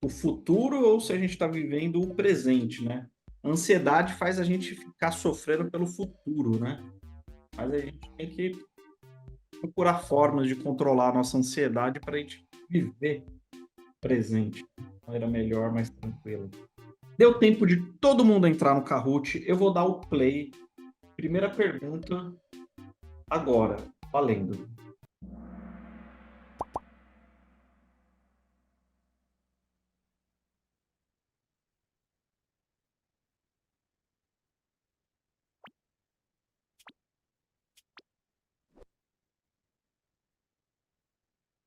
B: o futuro ou se a gente está vivendo o presente, né? A ansiedade faz a gente ficar sofrendo pelo futuro, né? Mas a gente tem que procurar formas de controlar a nossa ansiedade para a gente viver o presente de maneira melhor, mais tranquila. Deu tempo de todo mundo entrar no Kahoot. Eu vou dar o play. Primeira pergunta agora, valendo.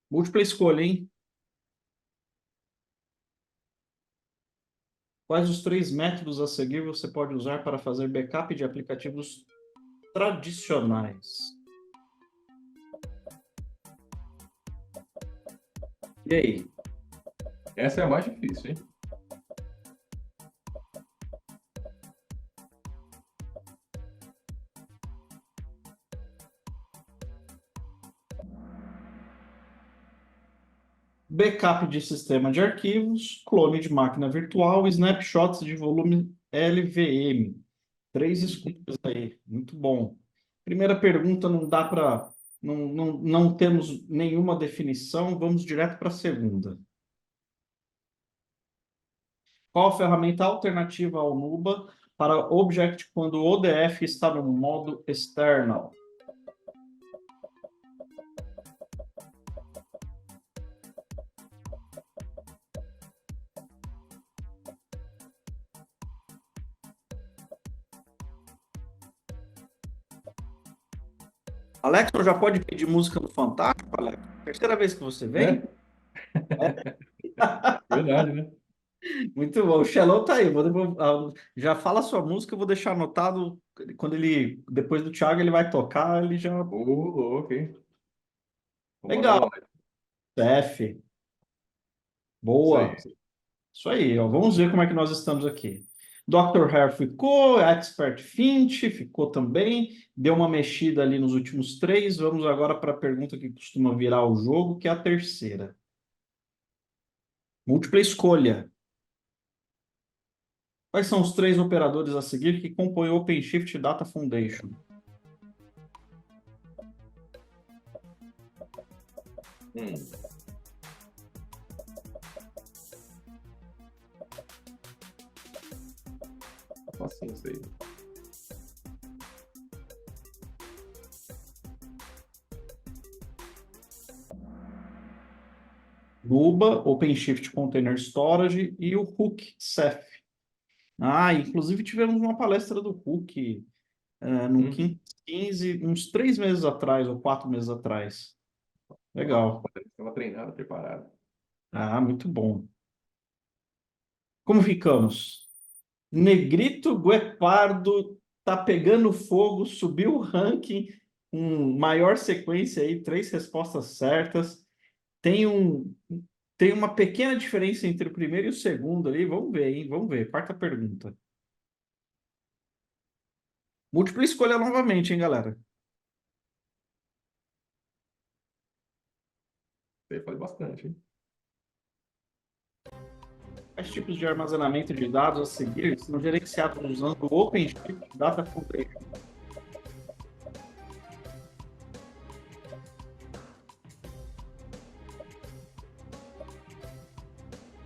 B: Múltipla escolha, hein? Quais os 3 métodos a seguir você pode usar para fazer backup de aplicativos tradicionais? E aí?
A: Essa é a mais difícil, hein?
B: Backup de sistema de arquivos, clone de máquina virtual, snapshots de volume LVM. 3 escolhas aí, muito bom. Primeira pergunta não dá para. Não temos nenhuma definição, vamos direto para a segunda. Qual a ferramenta alternativa ao Nuba para Object quando o ODF está no modo external? Alex, já pode pedir música no Fantástico, Alex? Terceira vez que você vem?
A: É, verdade, né?
B: Muito bom. O Shallow tá aí. Já fala a sua música, eu vou deixar anotado quando ele, depois do Thiago, ele vai tocar, ele já.
A: Ô, louco, hein? Vou mandar
B: Legal,
A: lá.
B: CF.
A: Isso
B: Boa.
A: aí.
B: Isso aí, ó. Vamos ver como é que nós estamos aqui. Dr. Hair ficou, Expert Fint ficou também, deu uma mexida ali nos últimos três. Vamos agora para a pergunta que costuma virar o jogo, que é a terceira. Múltipla escolha. Quais são os três operadores a seguir que compõem o OpenShift Data Foundation?
A: Facinho isso aí.
B: Luba, OpenShift Container Storage e o Hook Ceph. Inclusive tivemos uma palestra do Hook no 15, uns 3 meses atrás ou 4 meses atrás. Legal.
A: Estava treinado, preparado.
B: Muito bom. Como ficamos? Negrito Guepardo tá pegando fogo, subiu o ranking, maior sequência aí, 3 respostas certas. Tem uma pequena diferença entre o primeiro e o segundo ali. Vamos ver, hein? Vamos ver. Quarta pergunta. Múltipla escolha novamente, hein, galera?
A: Isso aí faz bastante, hein?
B: Quais tipos de armazenamento de dados a seguir são gerenciados usando o OpenShift Data Foundation?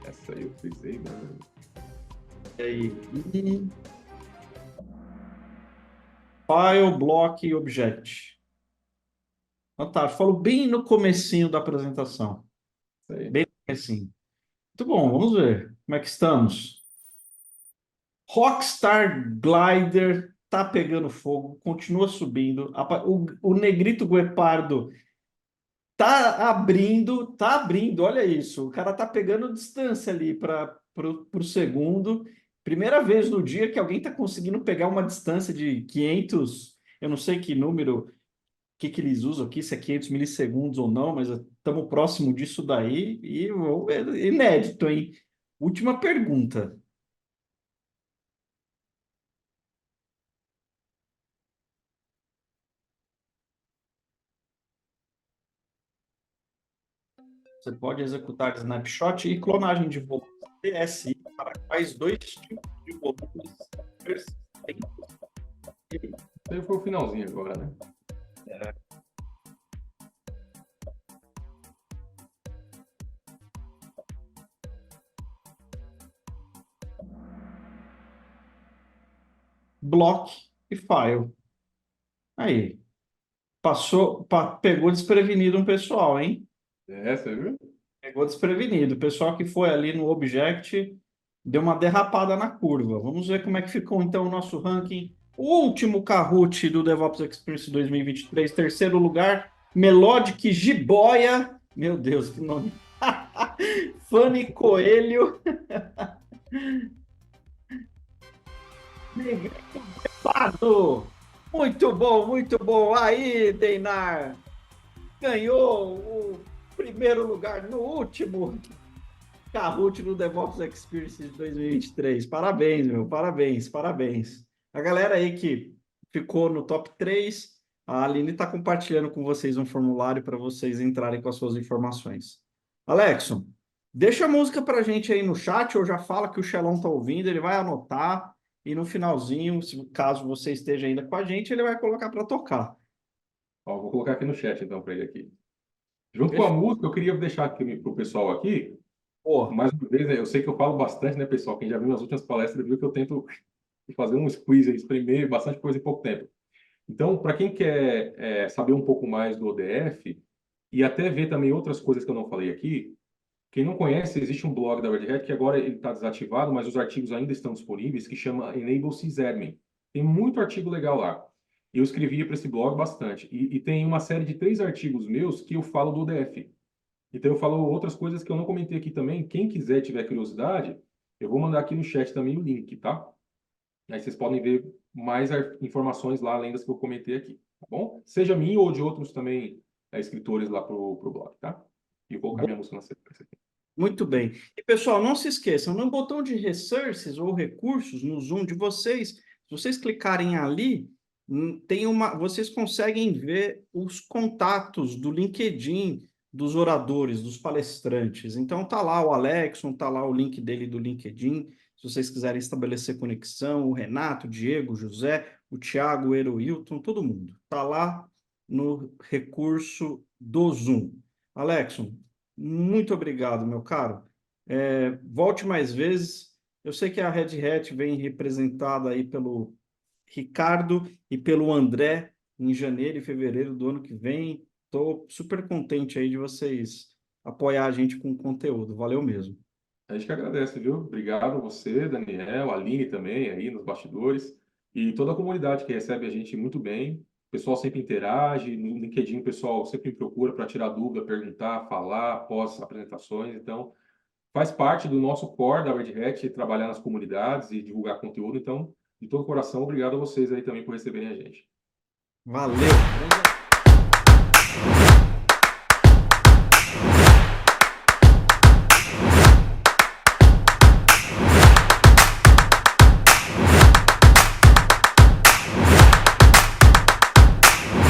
A: Essa aí eu frisei, né?
B: E aí? File, Block e Object. Fantástico. Falou bem no comecinho da apresentação.
A: Isso aí.
B: Bem no comecinho. Muito bom, vamos ver como é que estamos. Rockstar Glider tá pegando fogo, continua subindo. O Negrito Guepardo tá abrindo, olha isso. O cara tá pegando distância ali para o segundo. Primeira vez no dia que alguém tá conseguindo pegar uma distância de 500, eu não sei que número, que eles usam aqui, se é 500 milissegundos ou não, mas estamos próximo disso daí e é inédito, hein? Última pergunta. Você pode executar snapshot e clonagem de volumes TSI para quais dois tipos de volumes persistentes?
A: Isso aí foi o finalzinho agora, né?
B: Block e file. Aí. Pegou desprevenido um pessoal, hein?
A: Você viu?
B: Pegou desprevenido. O pessoal que foi ali no Object deu uma derrapada na curva. Vamos ver como é que ficou então o nosso ranking. O último Kahoot do DevOps Experience 2023, terceiro lugar, Melodic Jiboia. Meu Deus, que nome. Fanny Coelho. Negrito Pardo. Muito bom, muito bom. Aí, Deinar. Ganhou o primeiro lugar no último Kahoot no DevOps Experience de 2023. Parabéns, meu. Parabéns, parabéns. A galera aí que ficou no top 3, a Aline está compartilhando com vocês um formulário para vocês entrarem com as suas informações. Alexson, deixa a música para a gente aí no chat, ou já fala que o Shelon está ouvindo, ele vai anotar e no finalzinho, caso você esteja ainda com a gente, ele vai colocar para tocar.
A: Ó, vou colocar aqui no chat então para ele aqui. Junto com a
B: Fechou?
A: música, eu queria deixar aqui para o pessoal aqui,
B: Pô,
A: mais uma vez, né, eu sei que eu falo bastante, né, pessoal? Quem já viu as últimas palestras viu que eu tento fazer um squeeze, espremer bastante coisa em pouco tempo. Então, para quem quer saber um pouco mais do ODF e até ver também outras coisas que eu não falei aqui, quem não conhece, existe um blog da Red Hat que agora ele está desativado, mas os artigos ainda estão disponíveis, que chama Enable Sysadmin. Tem muito artigo legal lá. Eu escrevia para esse blog bastante. E tem uma série de 3 artigos meus que eu falo do ODF. Então, eu falo outras coisas que eu não comentei aqui também. Quem quiser, tiver curiosidade, eu vou mandar aqui no chat também o link, tá? Aí vocês podem ver mais informações lá, além das que eu comentei aqui, tá bom? Seja minha ou de outros também escritores lá pro blog, tá? E vou colocar minha música na sequência aqui.
B: Muito bem. E, pessoal, não se esqueçam, no botão de Resources ou Recursos, no Zoom de vocês, se vocês clicarem ali, vocês conseguem ver os contatos do LinkedIn dos oradores, dos palestrantes. Então, tá lá o Alexson, tá lá o link dele do LinkedIn, se vocês quiserem estabelecer conexão, o Renato, o Diego, o José, o Thiago, o Eroilton, todo mundo. Tá lá no recurso do Zoom. Alexson, muito obrigado, meu caro. Volte mais vezes. Eu sei que a Red Hat vem representada aí pelo Ricardo e pelo André em janeiro e fevereiro do ano que vem. Estou super contente aí de vocês apoiar a gente com conteúdo. Valeu mesmo.
A: A gente que agradece, viu? Obrigado a você, Daniel, a Aline também aí nos bastidores e toda a comunidade que recebe a gente muito bem. O pessoal sempre interage, no LinkedIn o pessoal sempre me procura para tirar dúvida, perguntar, falar após apresentações. Então, faz parte do nosso core da Red Hat trabalhar nas comunidades e divulgar conteúdo. Então, de todo coração, obrigado a vocês aí também por receberem a gente.
B: Valeu! Grande